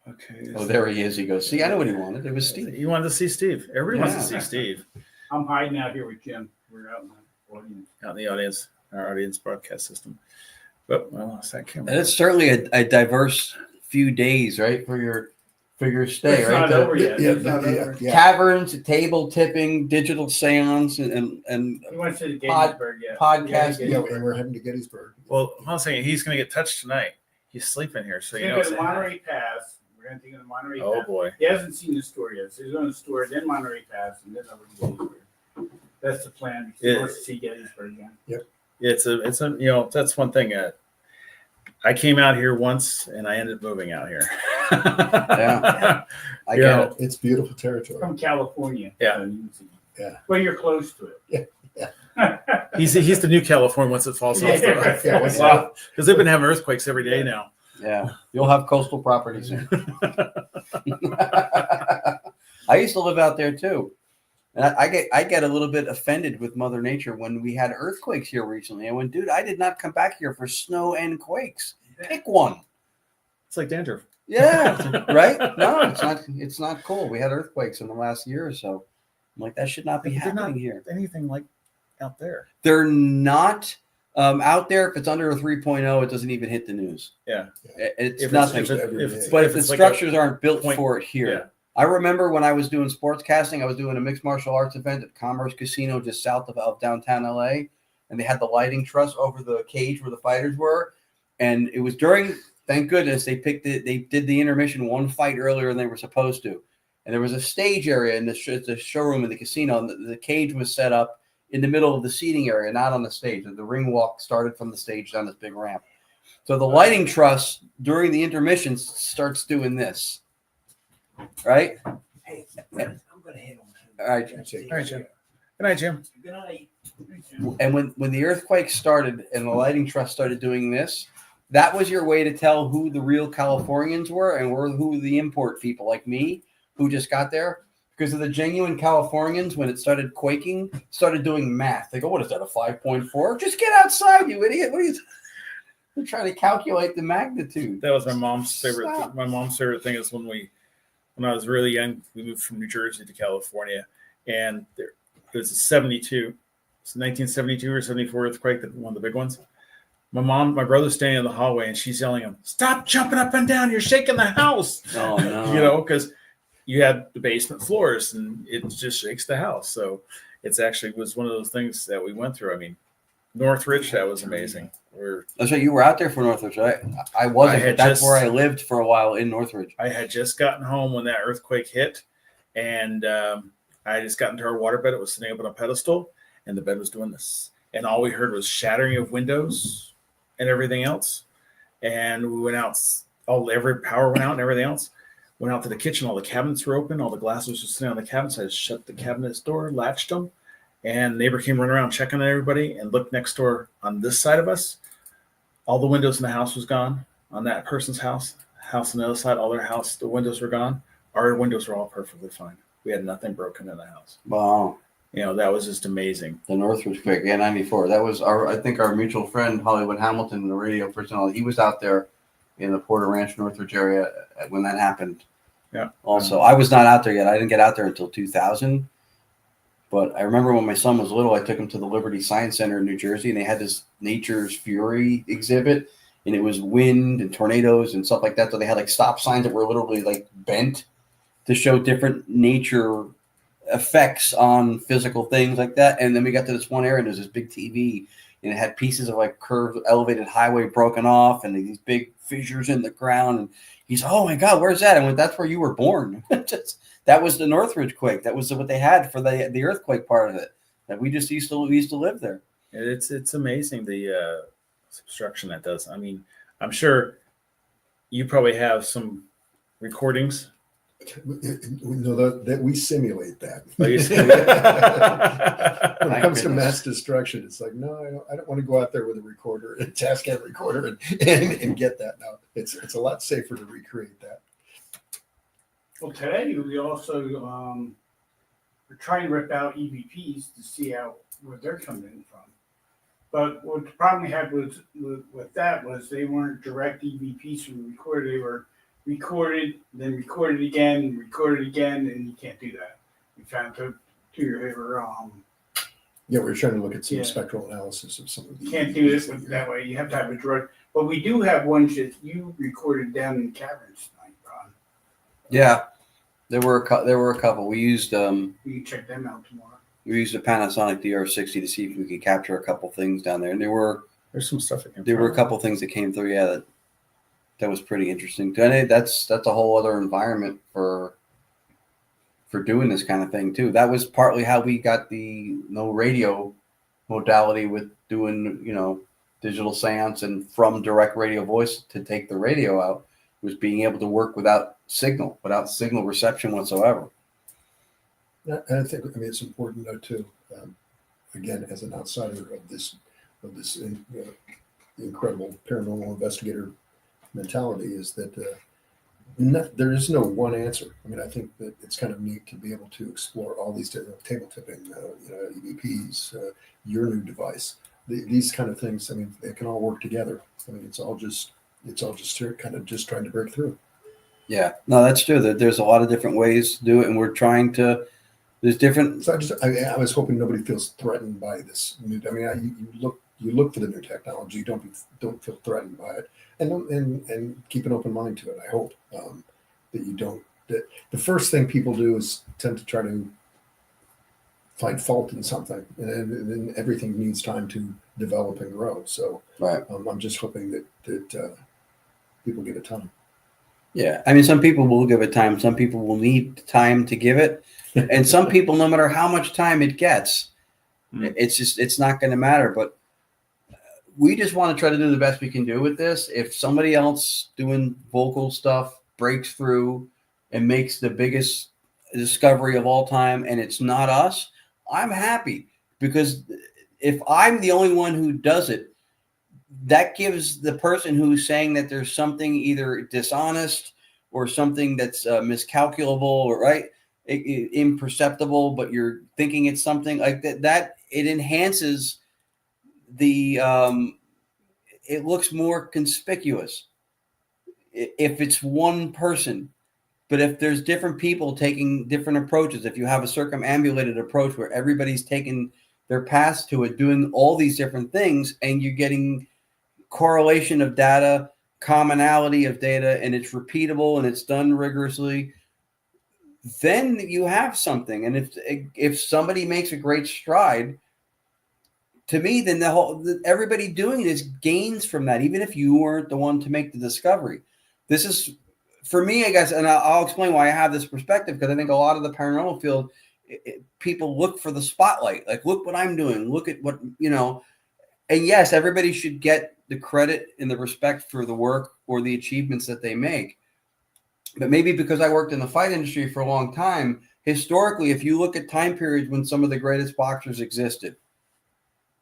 Okay. Oh, there he is. He goes, see, I know what he wanted. It was Steve. You wanted to see Steve. Everybody wants to Yeah. see Steve I'm hiding out here with Jim. We're out in the audience. out in the audience, our audience broadcast system. But well, it's that camera. And it's certainly a diverse few days, right, for your stay, It's right? not over yet. Yeah, It's not yeah, over. yeah. Caverns, table tipping, digital seance, and We went to the Pod- Gettysburg yet. podcast. Yeah, and we're heading to Gettysburg. Well, I'm saying he's going to get touched tonight. He's sleeping here, so you We're know. going to Say the hi. Monterey Pass. We're going to take him to Monterey Oh Pass. boy. He hasn't seen the store yet, so he's going to the store, then Monterey Pass, and then over to Gettysburg. That's the plan. Because he wants to see Gettysburg again. It's a that's one thing. I came out here once and I ended up moving out here. Yeah. I You get know, it. It's beautiful territory. From California. Yeah. So you can see. Yeah. Well, you're close to it. He's the new California once it falls off. Yeah. Yeah, what's Wow. Because they've been having earthquakes every day now. Yeah. You'll have coastal property soon. I used to live out there too. And I get a little bit offended with Mother Nature when we had earthquakes here recently. I went, dude, I did not come back here for snow and quakes. Pick one. It's like dandruff. Yeah, right. No, it's not cool. We had earthquakes in the last year or so. I'm like, that should not be They're not happening here. anything like out there. They're not out there. If it's under a 3.0, it doesn't even hit the news. Yeah. It's If nothing. If, it, if, it's, But if if the it's like structures aren't built point- for it here. yeah. I remember when I was doing sportscasting, I was doing a mixed martial arts event at Commerce Casino just south of downtown LA, and they had the lighting truss over the cage where the fighters were. And it was during, thank goodness, they did the intermission one fight earlier than they were supposed to. And there was a stage area in the showroom in the casino, and the cage was set up in the middle of the seating area, not on the stage. The ring walk started from the stage down this big ramp. So the lighting truss during the intermission starts doing this. Right? Hey, I'm gonna head on. All right. All right, Jim. Good night, Jim. Good night. And when the earthquake started and the lighting truss started doing this, that was your way to tell who the real Californians were and who the import people like me who just got there. Because of the genuine Californians, when it started quaking, started doing math. They go, what is that, a 5.4? Just get outside, you idiot. What are you They're trying to calculate the magnitude. That was my mom's favorite. Stop. My mom's favorite thing is when I was really young, we moved from New Jersey to California, and it was a 72, it's a 1972 or 74 earthquake, one of the big ones. My brother's standing in the hallway, and she's yelling at him, "Stop jumping up and down! You're shaking the house!" Oh, no. Because you had the basement floors, and it just shakes the house. So it's actually was one of those things that we went through. I mean, Northridge, that was amazing. That's right. You were out there for Northridge, right? I wasn't, but that's where I lived for a while in Northridge. I had just gotten home when that earthquake hit, and I just got into our water bed. It was sitting up on a pedestal, and the bed was doing this. And all we heard was shattering of windows and everything else. And we went out, every power went out and everything else. Went out to the kitchen. All the cabinets were open. All the glasses were sitting on the cabinets. I just shut the cabinet's door, latched them, and the neighbor came running around checking on everybody and looked next door on this side of us. All the windows in the house was gone. On that person's house on the other side, all their house, the windows were gone. Our windows were all perfectly fine. We had nothing broken in the house. Wow. That was just amazing. The Northridge quake, yeah, 94. That was I think our mutual friend, Hollywood Hamilton, the radio personality, he was out there in the Porter Ranch, Northridge area when that happened. Yeah. Also, I was not out there yet. I didn't get out there until 2000. But I remember when my son was little, I took him to the Liberty Science Center in New Jersey, and they had this Nature's Fury exhibit, and it was wind and tornadoes and stuff like that. So they had like stop signs that were literally like bent to show different nature effects on physical things like that. And then we got to this one area, and there's this big TV, and it had pieces of like curved, elevated highway broken off, and these big fissures in the ground. And he's, oh my God, where's that? I went, that's where you were born. That was the Northridge quake. That was what they had for the earthquake part of it. That we used to live there. It's amazing the obstruction that does. I mean, I'm sure you probably have some recordings. We know that we simulate that. Like you said. When it My comes to goodness. mass destruction, it's like, no, I don't want to go out there with a recorder, a Tascam recorder, and get that. No, it's a lot safer to recreate that. Well, today we also we're trying to rip out EVPs to see where they're coming in from. But what the problem we had with that was they weren't direct EVPs from the recorder. They were recorded, then recorded again, and you can't do that. We found to your favor. Yeah, we're trying to look at some Yeah. spectral analysis of some of the. Can't do this that way. You have to have a direct. But we do have ones that you recorded down in the caverns tonight, Ron. Yeah, there were a couple. We used We can check them out tomorrow. a Panasonic DR60 to see if we could capture a couple things down there, and There's some stuff. there were a couple things that came through. Yeah, that was pretty interesting. That's a whole other environment for doing this kind of thing too. That was partly how we got the no radio modality with doing digital seance and from direct radio voice to take the radio out, was being able to work without signal reception whatsoever. And I think it's important though too. Again, as an outsider of this incredible paranormal investigator mentality, is that there is no one answer. I mean, I think that it's kind of neat to be able to explore all these different table tipping, EVPs, your new device, these kind of things. I mean, they can all work together. I mean, it's all just kind of just trying to break through. Yeah, no, that's true. There's a lot of different ways to do it, and we're trying to. There's different. So I was hoping nobody feels threatened by this new. I mean, you look for the new technology. Don't feel threatened by it, and keep an open mind to it. I hope that you don't. That the first thing people do is tend to try to find fault in something, and then everything needs time to develop and grow. So Right. I'm just hoping that people give it time. Yeah, I mean, some people will give it time. Some people will need time to give it, and some people, no matter how much time it gets, it's not going to matter. But we just want to try to do the best we can do with this. If somebody else doing vocal stuff breaks through and makes the biggest discovery of all time, and it's not us, I'm happy, because if I'm the only one who does it, that gives the person who's saying that there's something either dishonest or something that's miscalculable, or right, imperceptible, but you're thinking it's something like that it enhances the it looks more conspicuous if it's one person. But if there's different people taking different approaches, if you have a circumambulated approach where everybody's taking their paths to it, doing all these different things, and you're getting correlation of data, commonality of data, and it's repeatable and it's done rigorously, then you have something. And if somebody makes a great stride, to me, then everybody doing this gains from that, even if you weren't the one to make the discovery. This is, for me, I guess, and I'll explain why I have this perspective, because I think a lot of the paranormal field, people look for the spotlight. Like, look what I'm doing. Look at what, and yes, everybody should get the credit and the respect for the work or the achievements that they make. But maybe because I worked in the fight industry for a long time, historically, if you look at time periods when some of the greatest boxers existed,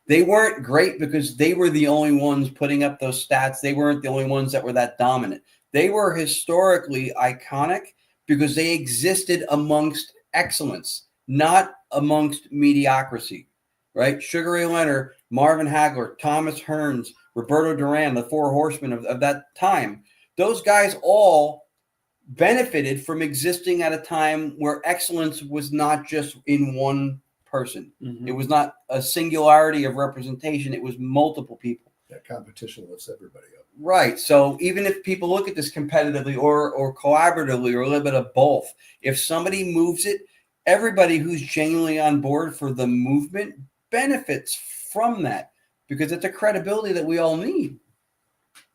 they weren't great because they were the only ones putting up those stats. They weren't the only ones that were that dominant. They were historically iconic because they existed amongst excellence, not amongst mediocrity, right? Sugar Ray Leonard, Marvin Hagler, Thomas Hearns, Roberto Duran, the four horsemen of that time. Those guys all benefited from existing at a time where excellence was not just in one person. Mm-hmm. It was not a singularity of representation. It was multiple people. That competition lifts everybody up. Right. So even if people look at this competitively or collaboratively or a little bit of both, if somebody moves it, everybody who's genuinely on board for the movement benefits from that, because it's a credibility that we all need.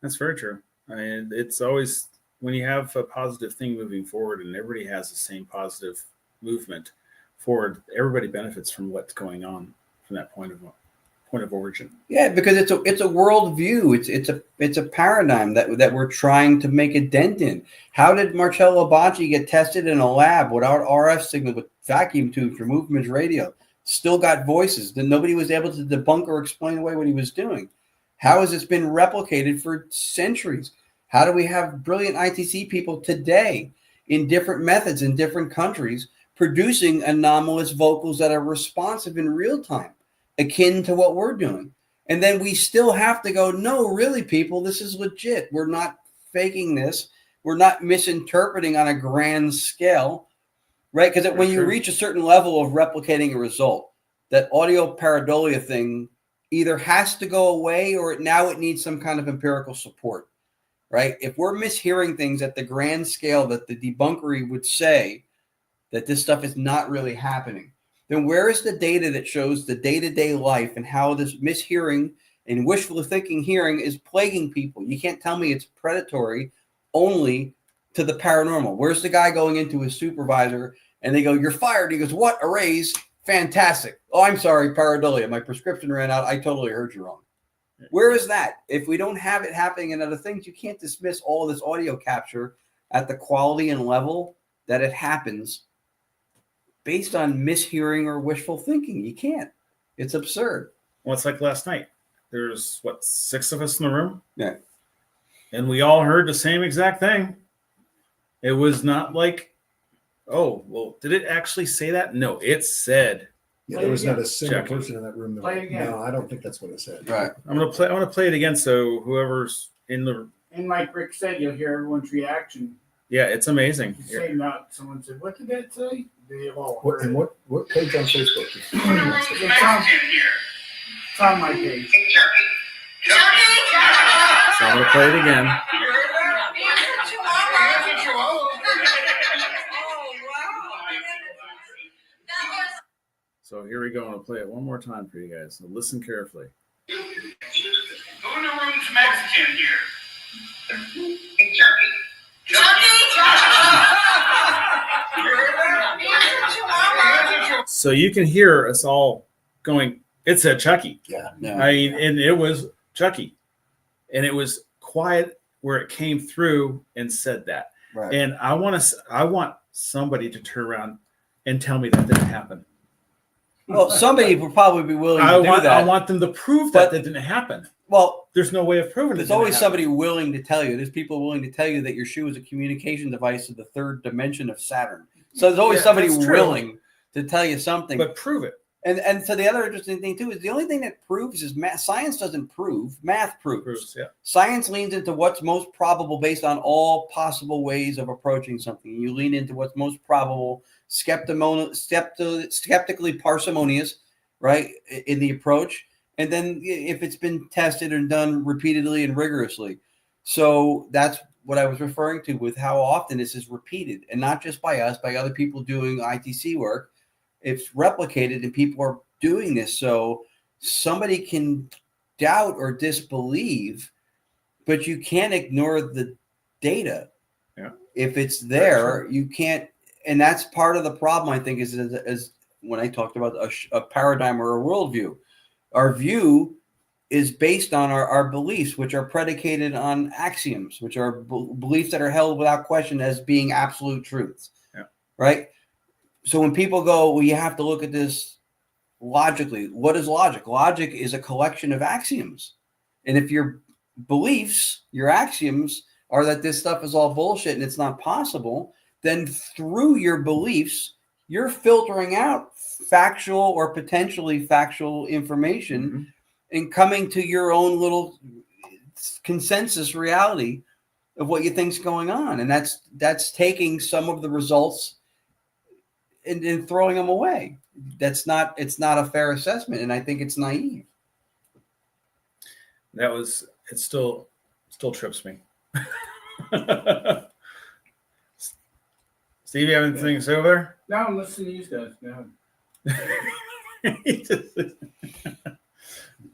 That's very true. I mean, it's always, when you have a positive thing moving forward and everybody has the same positive movement forward, everybody benefits from what's going on from that point of origin. Yeah, because it's a worldview. It's a paradigm that we're trying to make a dent in. How did Marcello Bonci get tested in a lab without RF signal, with vacuum tubes, removed from his radio? Still got voices. Then nobody was able to debunk or explain away what he was doing. How has this been replicated for centuries? How do we have brilliant ITC people today in different methods in different countries producing anomalous vocals that are responsive in real time, akin to what we're doing? And then we still have to go, no, really, people, this is legit. We're not faking this. We're not misinterpreting on a grand scale, right? Because when you reach a certain level of replicating a result, that audio pareidolia thing either has to go away or now it needs some kind of empirical support, right? If we're mishearing things at the grand scale that the debunkery would say that this stuff is not really happening, then where is the data that shows the day-to-day life and how this mishearing and wishful thinking hearing is plaguing people? You can't tell me it's predatory only to the paranormal. Where's the guy going into his supervisor and they go, "You're fired." He goes, "What? A raise? Fantastic. Oh, I'm sorry, pareidolia. My prescription ran out. I totally heard you wrong." Where is that? If we don't have it happening in other things, you can't dismiss all of this audio capture at the quality and level that it happens based on mishearing or wishful thinking. You can't. It's absurd. Well, it's like last night. There's, 6 of us in the room? Yeah. And we all heard the same exact thing. It was not like, oh, well, did it actually say that? No, it said. Yeah, there was not a single Check. person in that room. That Play it again. No, I don't think that's what it said. Right. I'm gonna play it again. So whoever's in the, And like Rick said, you'll hear everyone's reaction. yeah, it's amazing. You say not, someone said, "What did that say?" They all What, heard and it. what page on Facebook? It's on my page. So I'm gonna play it again. So here we go. I'm gonna play it one more time for you guys. So listen carefully. Who in the room's Mexican here? So you can hear us all going, it said Chucky. Yeah. Yeah. I mean, and it was Chucky. And it was quiet where it came through and said that. Right. And I want somebody to turn around and tell me that didn't happen. Well, somebody would probably be willing to I do want that. I want them to prove But- that didn't happen. Well, There's no way of proving it. there's didn't always happen. somebody willing to tell you. There's people willing to tell you that your shoe is a communication device of the third dimension of Saturn. So there's always Yeah, somebody that's true. willing to tell you something. But prove it. And so the other interesting thing too is the only thing that proves is math. Science doesn't prove, math proves. Proves, yeah. Science leans into what's most probable based on all possible ways of approaching something. You lean into what's most probable, skeptically parsimonious, right, in the approach. And then if it's been tested and done repeatedly and rigorously. So that's what I was referring to with how often this is repeated, and not just by us, by other people doing ITC work. It's replicated and people are doing this. So somebody can doubt or disbelieve, but you can't ignore the data. Yeah. If it's there, you can't. And that's part of the problem, I think, is when I talked about a paradigm or a worldview. Our view is based on our beliefs, which are predicated on axioms, which are beliefs that are held without question as being absolute truths. Yeah. Right? So when people go, well, you have to look at this logically. What is logic? Logic is a collection of axioms. And if your beliefs, your axioms are that this stuff is all bullshit and it's not possible, then through your beliefs, you're filtering out factual or potentially factual information and coming to your own little consensus reality of what you think's going on. And that's taking some of the results and throwing them away. It's not a fair assessment, and I think it's naive. It still trips me. Steve, you have anything to say over No, I'm listening to you guys. No. there?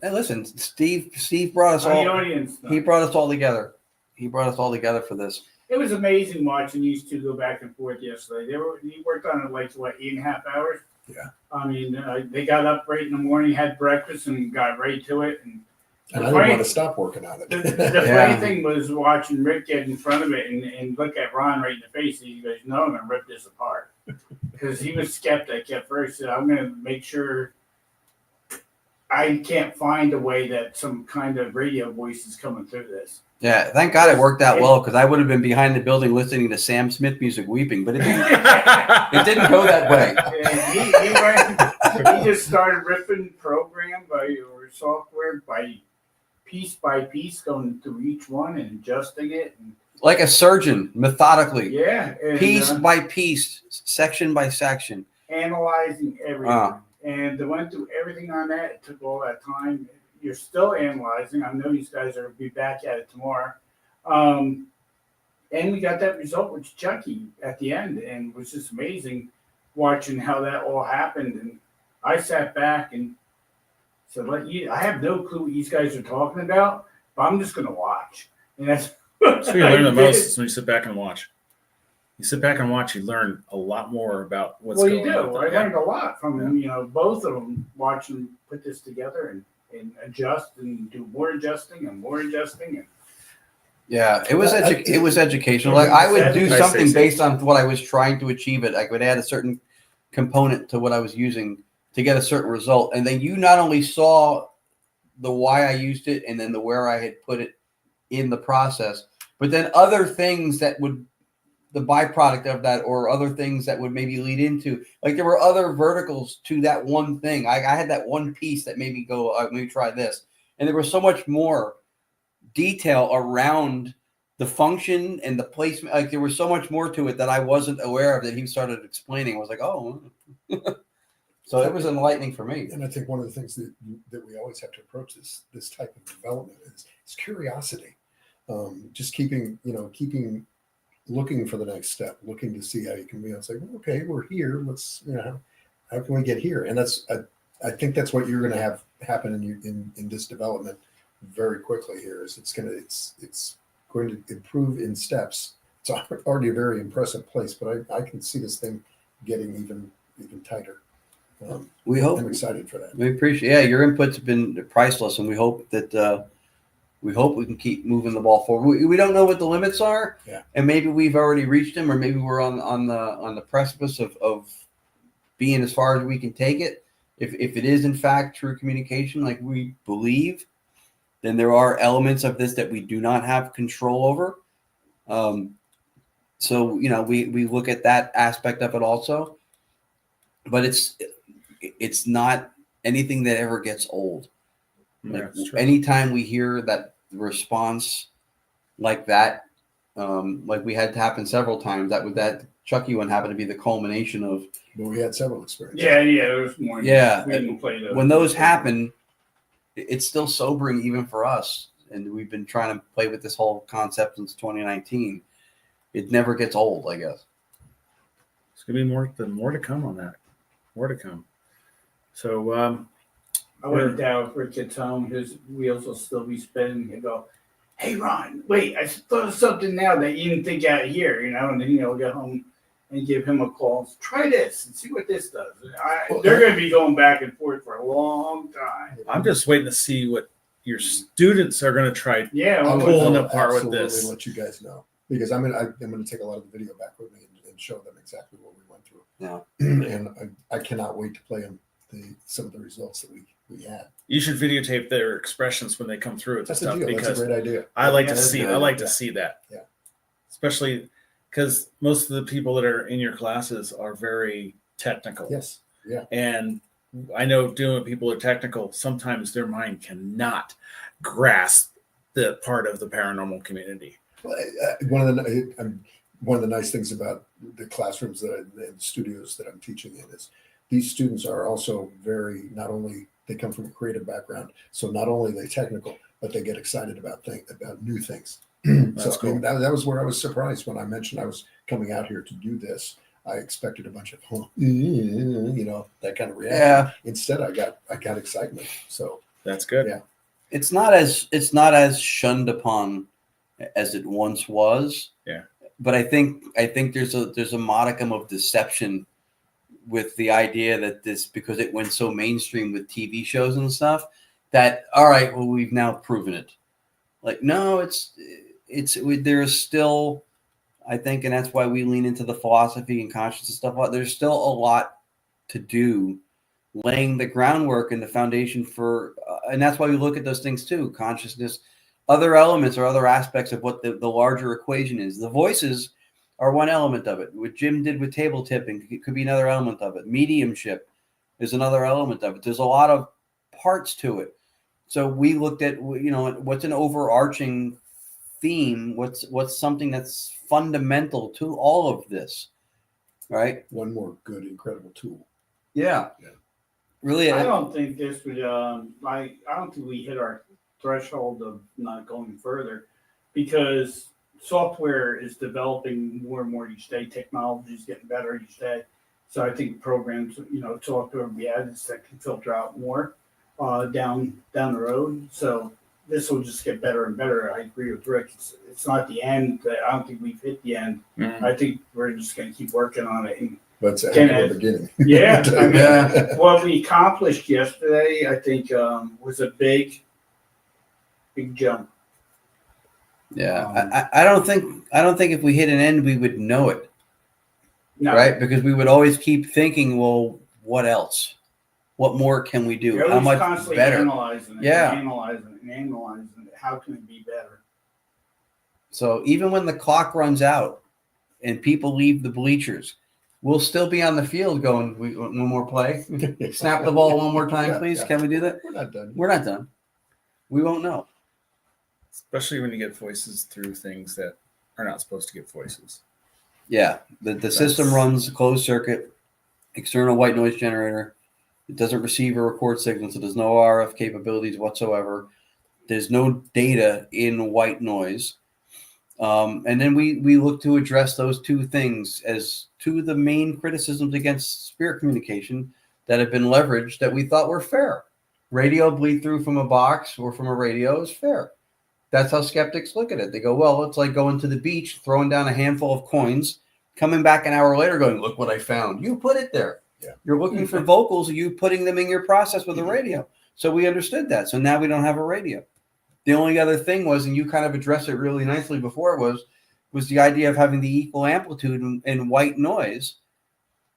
Hey, listen, Steve brought us The all. audience. He brought us all together. He brought us all together for this. It was amazing watching these two go back and forth yesterday. He worked on it like what 8.5 hours. Yeah. I mean, they got up right in the morning, had breakfast, and got right to it. And And I didn't want to stop working on it. the Yeah. funny thing was watching Rick get in front of it and look at Ron right in the face. And he goes, "No, I'm gonna rip this apart," because he was skeptic at first. Said, "I'm gonna make sure I can't find a way that some kind of radio voice is coming through this." Yeah, thank God it worked out well, because I would have been behind the building listening to Sam Smith music weeping, but it didn't go that way. And he just started ripping program or software by piece, going through each one and adjusting it. And, Like a surgeon, methodically, yeah. And, piece by piece, section by section. analyzing everything. And to went through everything on that. It took all that time. You're still analyzing. I know these guys are be back at it tomorrow. And we got that result with Chucky at the end, and it was just amazing watching how that all happened. And I sat back and said, I have no clue what these guys are talking about, but I'm just going to watch. And that's That's what you learn the most is when you sit back and watch. You sit back and watch, you learn a lot more about what's well, going you on. do. I learned a lot from Yeah. both of them, watching put this together and adjust and do more adjusting and more adjusting. And Yeah, it was educational. Like I would do Nice something say so. based on what I was trying to achieve. I would add a certain component to what I was using to get a certain result, and then you not only saw the why I used it and then the where I had put it in the process, but then other things that the byproduct of that, or other things that would maybe lead into, like there were other verticals to that one thing. I had that one piece that made me go, let me try this. And there was so much more detail around the function and the placement. Like there was so much more to it that I wasn't aware of that he started explaining. I was like, oh, so it was enlightening for me. And I think one of the things that we always have to approach this type of development is curiosity. Just keeping looking for the next step, looking to see how you can be. It's like, okay, we're here. Let's, how can we get here? And that's, I think that's what you're going to have happen in this development very quickly here. Is it's going to improve in steps. It's already a very impressive place, but I can see this thing getting even tighter. We hope. I'm excited for that. We appreciate. Yeah, your input's been priceless, and we hope that we can keep moving the ball forward. We don't know what the limits are, and maybe we've already reached them, or maybe we're on the precipice of being as far as we can take it. If it is in fact true communication, like we believe, then there are elements of this that we do not have control over. So we look at that aspect of it also, but it's not anything that ever gets old. Like anytime we hear that response like that, like we had to happen several times, that Chucky one happened to be the culmination of. But we had several experiences. Yeah, there's more. Yeah, we didn't play those. When those happen, it's still sobering even for us. And we've been trying to play with this whole concept since 2019. It never gets old, I guess. It's gonna be more to come on that. More to come. So I went down for kids home. His wheels will still be spinning. He'll go, "Hey Ron, wait! I thought of something now that you didn't think out here." And then I'll get home and give him a call. Try this and see what this does. They're going to be going back and forth for a long time. I'm just waiting to see what your students are going to try. Yeah, I pulling will apart with absolutely this. let you guys know, because I'm going to take a lot of the video back with me and show them exactly what we went through. Yeah. And I cannot wait to play them some of the results that we had. You should videotape their expressions when they come through with That's this a stuff, deal. That's because a great idea. I like to Yeah, see. that's I good. like to see that. Yeah. Especially because most of the people that are in your classes are very technical. Yes. Yeah. And I know dealing with people who are technical, sometimes their mind cannot grasp the part of the paranormal community. Well, one of the nice things about the classrooms and studios that I'm teaching in is these students are also very, not only they come from a creative background, so not only are they technical, but they get excited about new things. That's cool. That was where I was surprised when I mentioned I was coming out here to do this. I expected a bunch of that kind of reaction. Yeah. Instead, I got excitement. So That's good. Yeah. It's not as shunned upon as it once was. Yeah. But I think there's a modicum of deception with the idea that this, because it went so mainstream with TV shows and stuff, that all right, well, we've now proven it. Like, no, there's still, I think, and that's why we lean into the philosophy and consciousness stuff. There's still a lot to do, laying the groundwork and the foundation for, and that's why we look at those things too, consciousness, other elements or other aspects of what the larger equation is. The voices are one element of it. What Jim did with table tipping could be another element of it. Mediumship is another element of it. There's a lot of parts to it. So we looked at, what's an overarching theme? What's something that's fundamental to all of this, right? one more good, incredible tool. Yeah. Yeah. Really. I don't think this would. I don't think we hit our threshold of not going further, because software is developing more and more each day. Technology is getting better each day. So I think programs, software we added that can filter out more down the road. So this will just get better and better. I agree with Rick. It's not the end. I don't think we've hit the end. Mhm. I think we're just going to keep working on it. And But it's a heck of a beginning. yeah, I mean, Yeah. what we accomplished yesterday, I think, was a big jump. Yeah. I don't think if we hit an end, we would know it. No, Right? Because we would always keep thinking, well, what else? What more can we do? You're How always much constantly better? analyzing it, Yeah. analyzing it. How can it be better? So even when the clock runs out and people leave the bleachers, we'll still be on the field going, one more play. Snap the ball one more time, Yeah, please. yeah. Can we do that? We're not done. We're not done. We won't know. Especially when you get voices through things that are not supposed to get voices. Yeah, the system runs a closed circuit, external white noise generator. It doesn't receive or record signals, so there's no RF capabilities whatsoever. There's no data in white noise. And then we look to address those two things as two of the main criticisms against spirit communication that have been leveraged that we thought were fair. Radio bleed through from a box or from a radio is fair. That's how skeptics look at it. They go, well, it's like going to the beach, throwing down a handful of coins, coming back an hour later going, look what I found. You put it there. Yeah. You're looking for vocals, you putting them in your process with a radio. So we understood that. So now we don't have a radio. The only other thing was, and you kind of addressed it really nicely before, was the idea of having the equal amplitude and white noise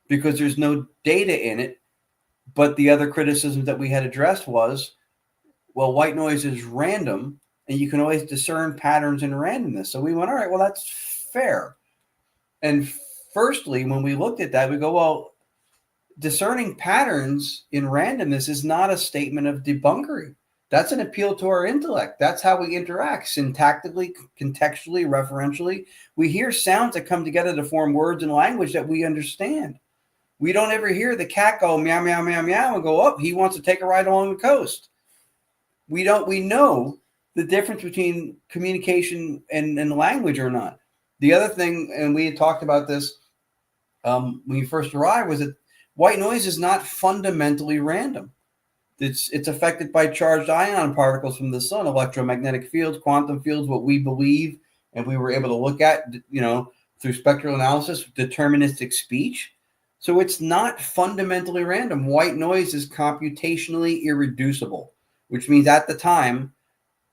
because there's no data in it. But the other criticism that we had addressed was, well, white noise is random and you can always discern patterns in randomness. So we went, all right, well, that's fair. And firstly, when we looked at that, we go, well, discerning patterns in randomness is not a statement of debunkery. That's an appeal to our intellect. That's how we interact syntactically, contextually, referentially. We hear sounds that come together to form words and language that we understand. We don't ever hear the cat go meow, meow, meow, meow, and go, oh, he wants to take a ride along the coast. We know the difference between communication and language or not. The other thing, and we had talked about this when you first arrived, was that white noise is not fundamentally random. It's affected by charged ion particles from the sun, electromagnetic fields, quantum fields, what we believe, and we were able to look at, through spectral analysis, deterministic speech. So it's not fundamentally random. White noise is computationally irreducible, which means at the time,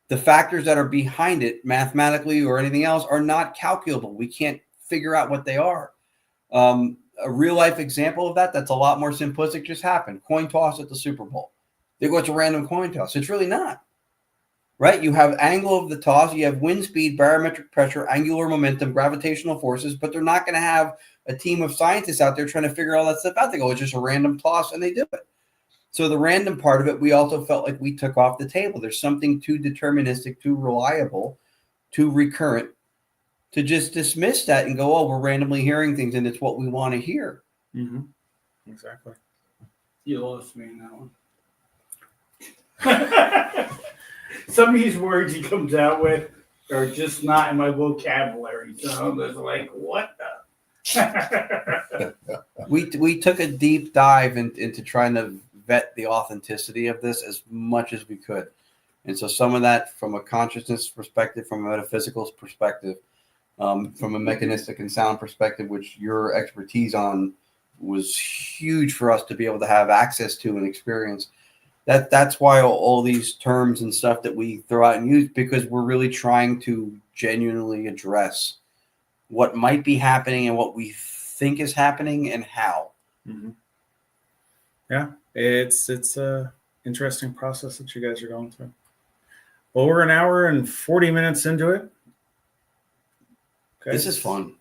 the factors that are behind it, mathematically or anything else, are not calculable. We can't figure out what they are. A real life example of that's a lot more simplistic just happened. Coin toss at the Super Bowl. They go, it's a random coin toss. It's really not. Right? You have angle of the toss, you have wind speed, barometric pressure, angular momentum, gravitational forces, but they're not going to have a team of scientists out there trying to figure all that stuff out. They go, it's just a random toss, and they do it. So the random part of it, we also felt like we took off the table. There's something too deterministic, too reliable, too recurrent to just dismiss that and go, oh, we're randomly hearing things, and it's what we want to hear. Mm-hmm. Exactly. You lost me in that one. Some of these words he comes out with are just not in my vocabulary. So I was like, what the? We took a deep dive into trying to vet the authenticity of this as much as we could. And so some of that from a consciousness perspective, from a metaphysical perspective, from a mechanistic and sound perspective, which your expertise on was huge for us to be able to have access to and experience. That's why all these terms and stuff that we throw out and use, because we're really trying to genuinely address what might be happening and what we think is happening and how. Mm-hmm. Yeah, it's a interesting process that you guys are going through. Well, we're an hour and 40 minutes into it. Okay. This is fun.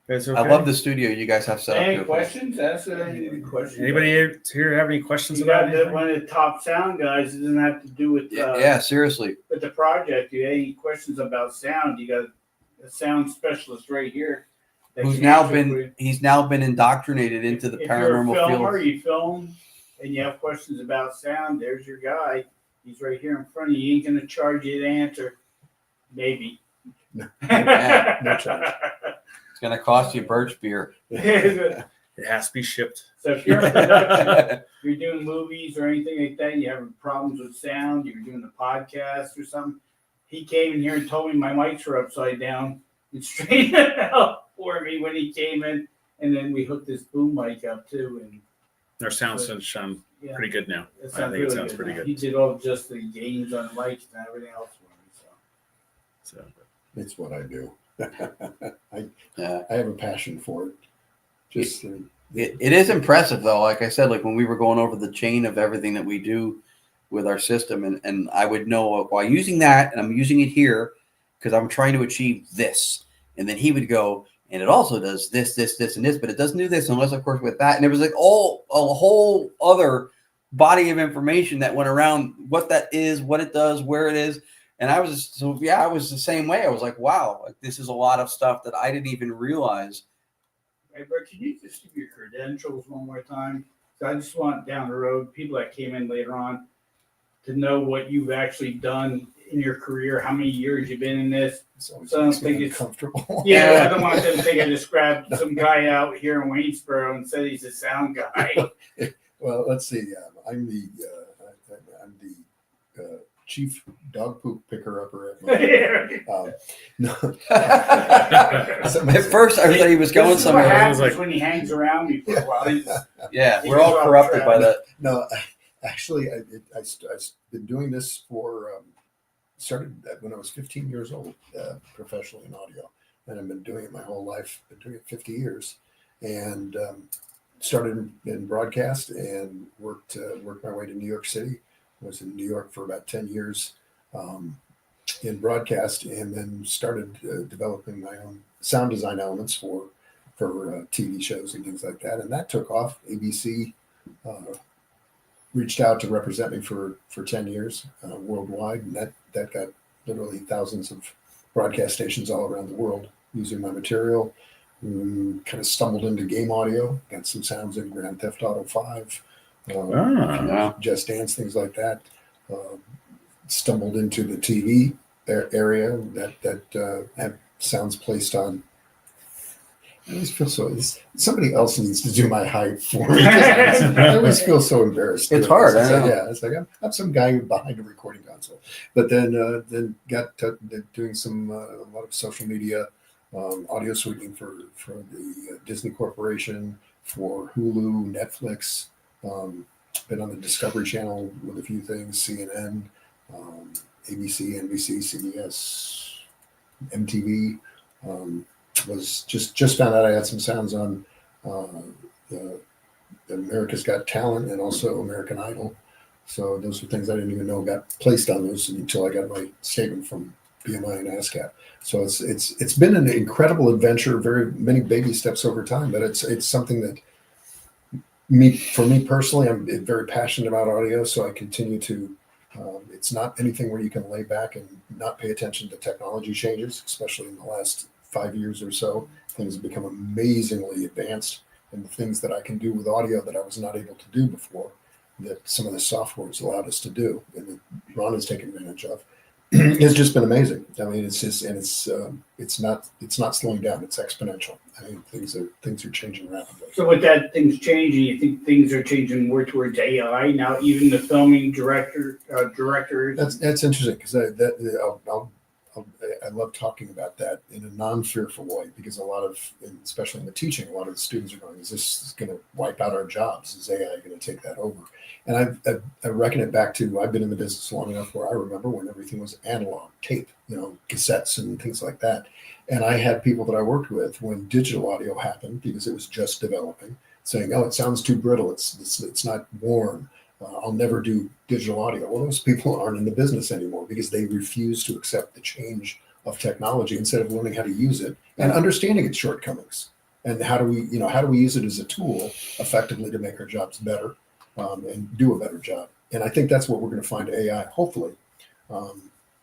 Guys okay? I love the studio you guys have set up. Any here. questions? Ask any questions. Anybody here have any questions You about got anything? one of the top sound guys. It doesn't have to do with Yeah, seriously. with the project. You have any questions about sound? You got a sound specialist right here. that Who's can now answer for you. he's now been indoctrinated into the If you're a paranormal filmer, field. you film, and you have questions about sound. There's your guy. He's right here in front of you. He ain't gonna charge you to answer. Maybe. No. Yeah, no charge. It's gonna cost you birch beer. So It has to be shipped. if you're in production, you're doing movies or anything like that, you have problems with sound, you're doing a podcast or something. He came in here and told me my mics were upside down and straightened it out for me when he came in. And then we hooked this boom mic up too. And Our sound sounds yeah, pretty good now. it I sounds think it really sounds good pretty now. good. He did all just the gains on mics and everything else for me. So, It's what I do. Yeah. I have a passion for it. Just It is impressive though. Like I said, like when we were going over the chain of everything that we do with our system, and I would know while using that, and I'm using it here because I'm trying to achieve this. And then he would go, and it also does this, this, this, and this, but it doesn't do this unless, of course, with that. And it was like all a whole other body of information that went around what that is, what it does, where it is. And I was I was the same way. I was like, wow, like this is a lot of stuff that I didn't even realize. Hey, Bert, can you just give your credentials one more time? So I just want down the road, people that came in later on, to know what you've actually done in your career, how many years you've been in this. So So I don't makes me think it's- uncomfortable. Yeah, I don't want them to think I just grabbed some guy out here in Waynesboro and said he's a sound guy. Well, let's see. I'm the chief dog poop picker upper at my. No. At first, I thought he was going This is what somewhere. happens like- when he hangs around me for a while. Yeah, He we're goes all off corrupted track. by that. No, actually, I've been doing this for started when I was 15 years old, professionally in audio, and I've been doing it my whole life. Been doing it 50 years, and started in broadcast and worked my way to New York City. Was in New York for about 10 years in broadcast, and then started developing my own sound design elements for TV shows and things like that, and that took off. ABC reached out to represent me for 10 years worldwide, and that got literally thousands of broadcast stations all around the world using my material. Kind of stumbled into game audio, got some sounds in Grand Theft Auto 5, Yeah. Just Dance, things like that. Stumbled into the TV area that had sounds placed on. I always feel so. Somebody else needs to do my hype for me. I always feel so embarrassed. It's hard, It's I like, know. yeah, it's like I'm some guy behind a recording console. But then got to doing a lot of social media, audio sweeping for the Disney Corporation, for Hulu, Netflix. Been on the Discovery Channel with a few things, CNN, ABC, NBC, CBS, MTV. Was just found out I had some sounds on America's Got Talent and also American Idol. So those were things I didn't even know got placed on those until I got my statement from BMI and ASCAP. So it's been an incredible adventure, very many baby steps over time, but it's something that for me personally, I'm very passionate about audio, so I continue to. It's not anything where you can lay back and not pay attention to technology changes, especially in the last 5 years or so. Things have become amazingly advanced, and the things that I can do with audio that I was not able to do before, that some of the software has allowed us to do, and that Ron has taken advantage of, it's just been amazing. I mean, it's not slowing down. It's exponential. I mean, things are changing rapidly. So with that, things changing, you think things are changing more towards AI now? Even the filming directors. That's interesting because I love talking about that in a non-fearful way, because a lot of, especially in the teaching, a lot of the students are going, "Is this going to wipe out our jobs? Is AI going to take that over?" And I reckon it back to, I've been in the business long enough where I remember when everything was analog, tape, cassettes and things like that. And I had people that I worked with when digital audio happened, because it was just developing, saying, "Oh, it sounds too brittle. It's not warm. I'll never do digital audio." Well, those people aren't in the business anymore because they refuse to accept the change of technology instead of learning how to use it and understanding its shortcomings. And how do we use it as a tool effectively to make our jobs better and do a better job? And I think that's what we're going to find AI, hopefully,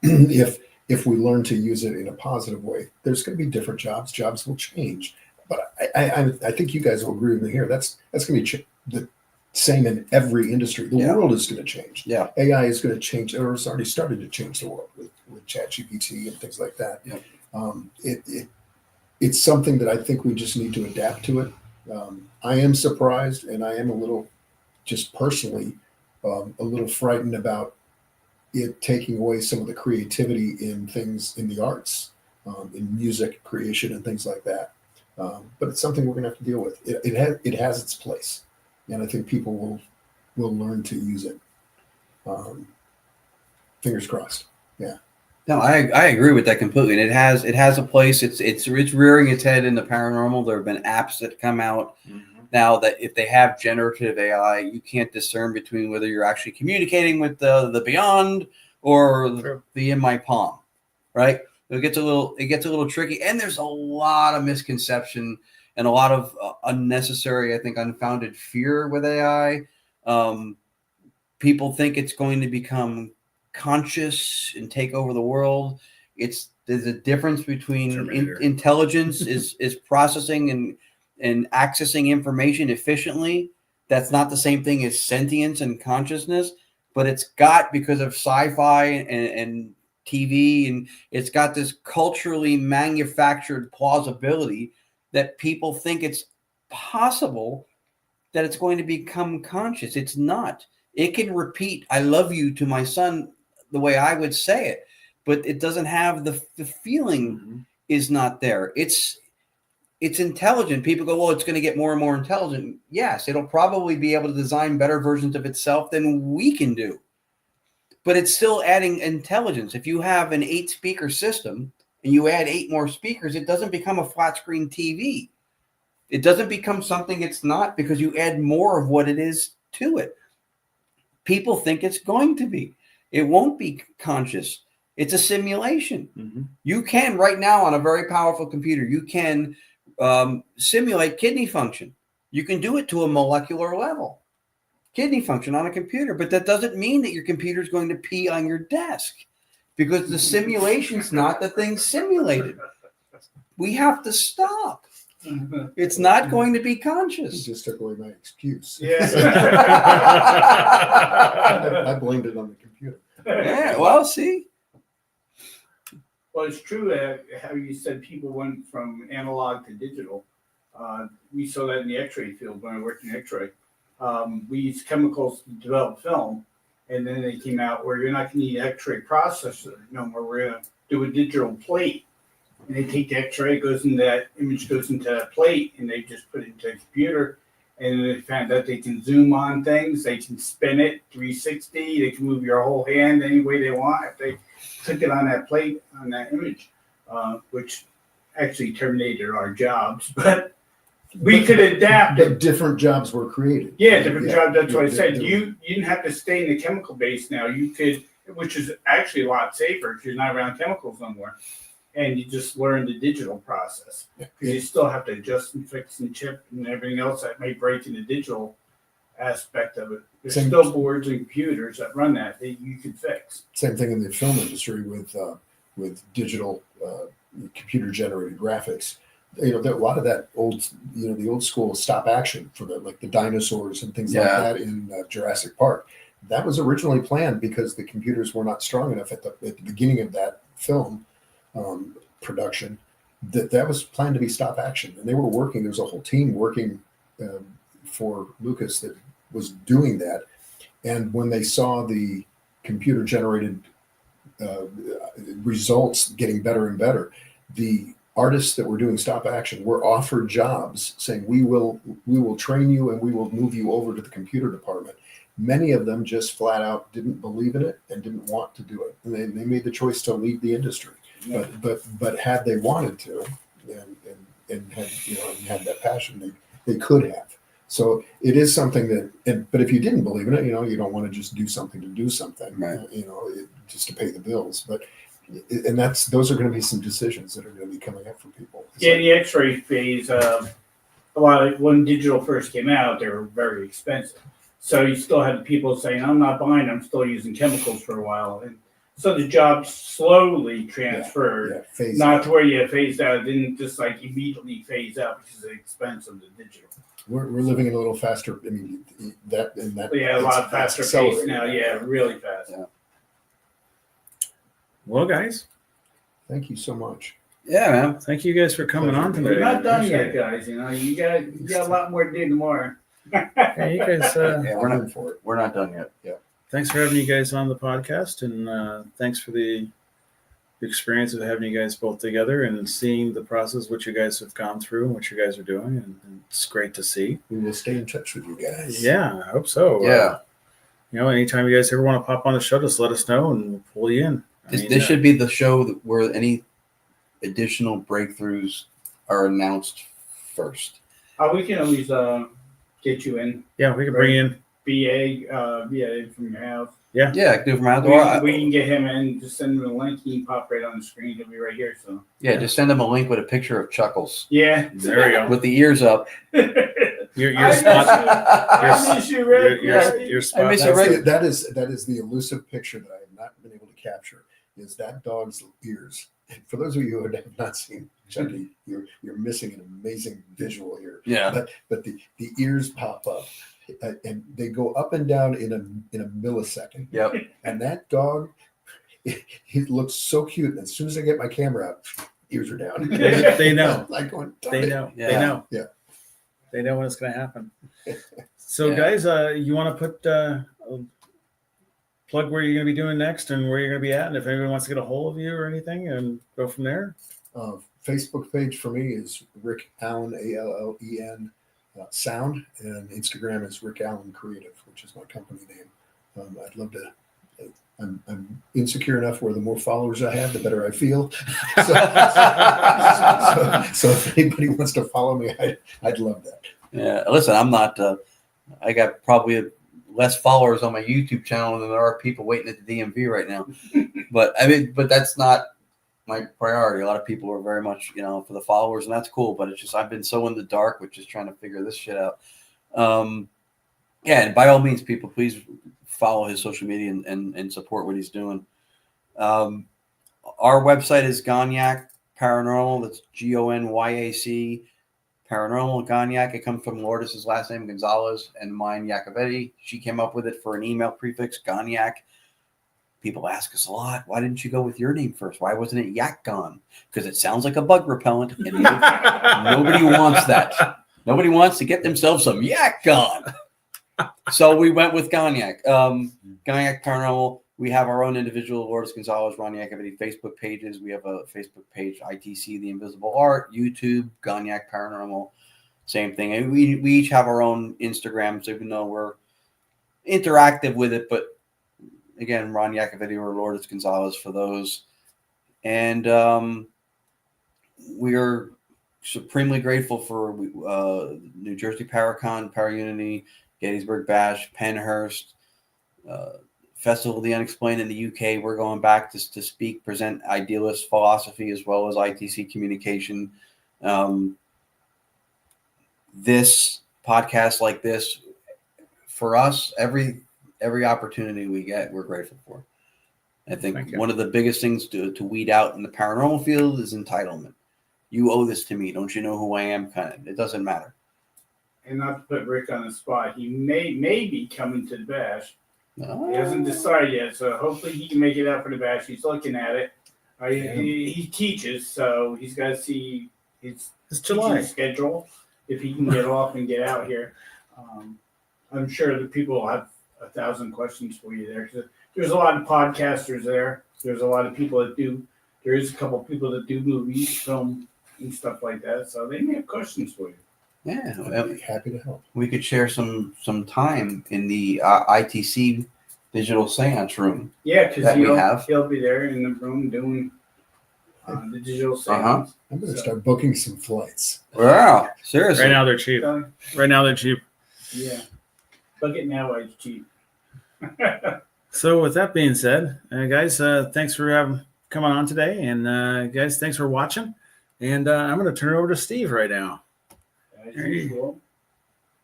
if we learn to use it in a positive way. There's going to be different jobs. Jobs will change, but I think you guys will agree with me here. That's going to be the same in every industry. The world is going to change. Yeah. AI is going to change, or it's already started to change the world with ChatGPT and things like that. Yeah. It's something that I think we just need to adapt to it. I am surprised, and I am a little, just personally, a little frightened about it taking away some of the creativity in things in the arts, in music creation and things like that. But it's something we're going to have to deal with. It has its place, and I think people will learn to use it. Fingers crossed. Yeah. No, I agree with that completely. And it has a place. It's rearing its head in the paranormal. There have been apps that come out now that if they have generative AI, you can't discern between whether you're actually communicating with the beyond or the in my palm, right? It gets a little tricky, and there's a lot of misconception and a lot of unnecessary, I think, unfounded fear with AI. People think it's going to become conscious and take over the world. There's a difference between intelligence is processing and accessing information efficiently. That's not the same thing as sentience and consciousness, but it's got, because of sci-fi and TV, and it's got this culturally manufactured plausibility that people think it's possible that it's going to become conscious. It's not. It can repeat "I love you" to my son the way I would say it, but it doesn't have the feeling is not there. It's intelligent. People go, well, it's going to get more and more intelligent. Yes, it'll probably be able to design better versions of itself than we can do. But it's still adding intelligence. If you have an 8-speaker system and you add 8 more speakers, it doesn't become a flat screen TV. It doesn't become something it's not, because you add more of what it is to it. People think it's going to be. It won't be conscious. It's a simulation. You can, right now, on a very powerful computer, you can simulate kidney function. You can do it to a molecular level. Kidney function on a computer, but that doesn't mean that your computer is going to pee on your desk, because the simulation's not the thing simulated. We have to stop. It's not going to be You conscious. just took away my excuse. Yeah. I blamed it on the computer. Yeah, well, see. Well, it's true how you said people went from analog to digital. We saw that in the X-ray field when I worked in X-ray. We used chemicals to develop film, and then they came out where you're not going to need an X-ray processor no more. We're going to do a digital plate, and they take the X-ray, that image goes into that plate, and they just put it into a computer. And they found out they can zoom on things, they can spin it 360, they can move your whole hand any way they want if they took it on that plate, on that image, which actually terminated our jobs, but we could adapt But it. different jobs were created. Yeah, different jobs. That's what I Yeah, said. yeah. You didn't have to stay in the chemical base now. You could, which is actually a lot safer because you're not around chemicals no more. And you just learn the digital process. Because you still have to adjust and fix and chip and everything else that may break in the digital aspect of it. There's Same- still boards and computers that run that you can fix. Same thing in the film industry with digital computer generated graphics. You know, a lot of that the old school stop action for the dinosaurs and things like that in Jurassic Park. That was originally planned because the computers were not strong enough at the beginning of that film production. That was planned to be stop action, and they were working. There was a whole team working for Lucas that was doing that. And when they saw the computer generated results getting better and better, the artists that were doing stop action were offered jobs saying, we will train you and we will move you over to the computer department. Many of them just flat out didn't believe in it and didn't want to do it. And they made the choice to leave the industry. Yeah. But had they wanted to and had that passion, they could have. So it is something but if you didn't believe in it, you don't want to just do something to do something, Right. Just to pay the bills. But those are going to be some decisions that are going to be coming up for people. It's Yeah, like- the X-ray phase, a lot of when digital first came out, they were very expensive. So you still had people saying, "I'm not buying. I'm still using chemicals for a while." And so the jobs slowly transferred, yeah, phase not out. to where you phased out. It didn't just like immediately phase out because of the expense of the digital. We're living in a little faster. I mean, that. But yeah, a lot faster pace now. Yeah, really fast. Yeah. Well, guys, Thank you so much. Yeah, man. thank you guys for coming on today. We're not done Appreciate yet, guys. You got a lot more to do tomorrow. it. Hey, you guys, Yeah, we're I'm not in for it. we're not done yet. thanks for having you guys on the podcast, and thanks for the experience of having you guys both together and seeing the process, what you guys have gone through and what you guys are doing. And it's great to see. We will stay in touch with you guys. Yeah, I hope so. Yeah. Anytime you guys ever want to pop on the show, just let us know and we'll pull you in. This should be the show where any additional breakthroughs are announced first. We can always get you in yeah, we can bring you in. VA from your house. Yeah, I can do it from We, outdoor. we can get him in. Just send him the link. He can pop right on the screen. He'll be right here. So Yeah, just send them a link with a picture of Chuckles yeah, There we go. with the ears up. Your I spot. I miss you, Rick. Your spot. I miss That's it, Rick. that is the elusive picture that I have not been able to capture. Is that dog's ears? And for those of you who have not seen Chucky, you're missing an amazing visual here. Yeah. But the ears pop up, and they go up and down in a millisecond. Yep. And that dog, he looks so cute. And as soon as I get my camera out, ears are down. They know. Like going, They know. They Yeah. know. Yeah. They know when it's going to happen. So, Yeah. guys, you want to put plug where you're going to be doing next and where you're going to be at, and if anyone wants to get a hold of you or anything, and go from there. Facebook page for me is Rick Allen, ALLEN Sound, and Instagram is Rick Allen Creative, which is my company name. I'd love to. I'm insecure enough where the more followers I have, the better I feel. So if anybody wants to follow me, I'd love that. Yeah. Listen, I'm not. I got probably less followers on my YouTube channel than there are people waiting at the DMV right now. But that's not my priority. A lot of people are very much, for the followers, and that's cool. But it's just I've been so in the dark with just trying to figure this shit out. Yeah, and by all means, people, please follow his social media and support what he's doing. Our website is Gonyak Paranormal. That's GONYAC Paranormal Gonyak. It comes from Lourdes' last name, Gonzalez, and mine, Yacovetti. She came up with it for an email prefix, Gonyak. People ask us a lot, why didn't you go with your name first? Why wasn't it Yakgon? Because it sounds like a bug repellent, and nobody wants that. Nobody wants to get themselves some Yakgon. So we went with Gonyak. Gonyak Paranormal. We have our own individual Lourdes Gonzalez, Ron Yacovetti Facebook pages. We have a Facebook page, ITC The Invisible Art, YouTube, Gonyak Paranormal, same thing. And we each have our own Instagrams, even though we're interactive with it. But again, Ron Yacovetti or Lourdes Gonzalez for those. And we are supremely grateful for New Jersey Paracon, Paraunity, Gettysburg Bash, Pennhurst, Festival of the Unexplained in the UK. We're going back to speak, present idealist philosophy as well as ITC communication. This podcast like this, for us, every opportunity we get, we're grateful for. I think one of the biggest things to weed out in the paranormal field is entitlement. You owe this to me. Don't you know who I am? Kind of. It doesn't matter. And not to put Rick on the spot, he may be coming to the bash. No. He hasn't decided yet, so hopefully he can make it out for the bash. He's looking at it. He teaches, so he's got to see his July schedule if he can get off and get out here. I'm sure the people will have 1,000 questions for you there. There's a lot of podcasters there. There's a lot of people that do. There is a couple of people that do movies, film, and stuff like that. So they may have questions for you. Yeah, I'd be happy to help. we could share some time in the ITC digital seance room. Yeah, because That we have. he'll be there in the room doing the digital seance. I'm going to start booking some flights. Wow, seriously. right now they're cheap. Right now they're cheap. Yeah. Book it now while it's cheap. So with that being said, guys, thanks for coming on today, and guys, thanks for watching. And I'm going to turn it over to Steve right now. As usual.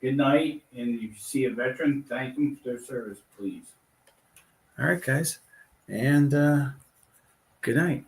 Good night. And if you see a veteran, thank them for their service, please. All right, guys, and good night.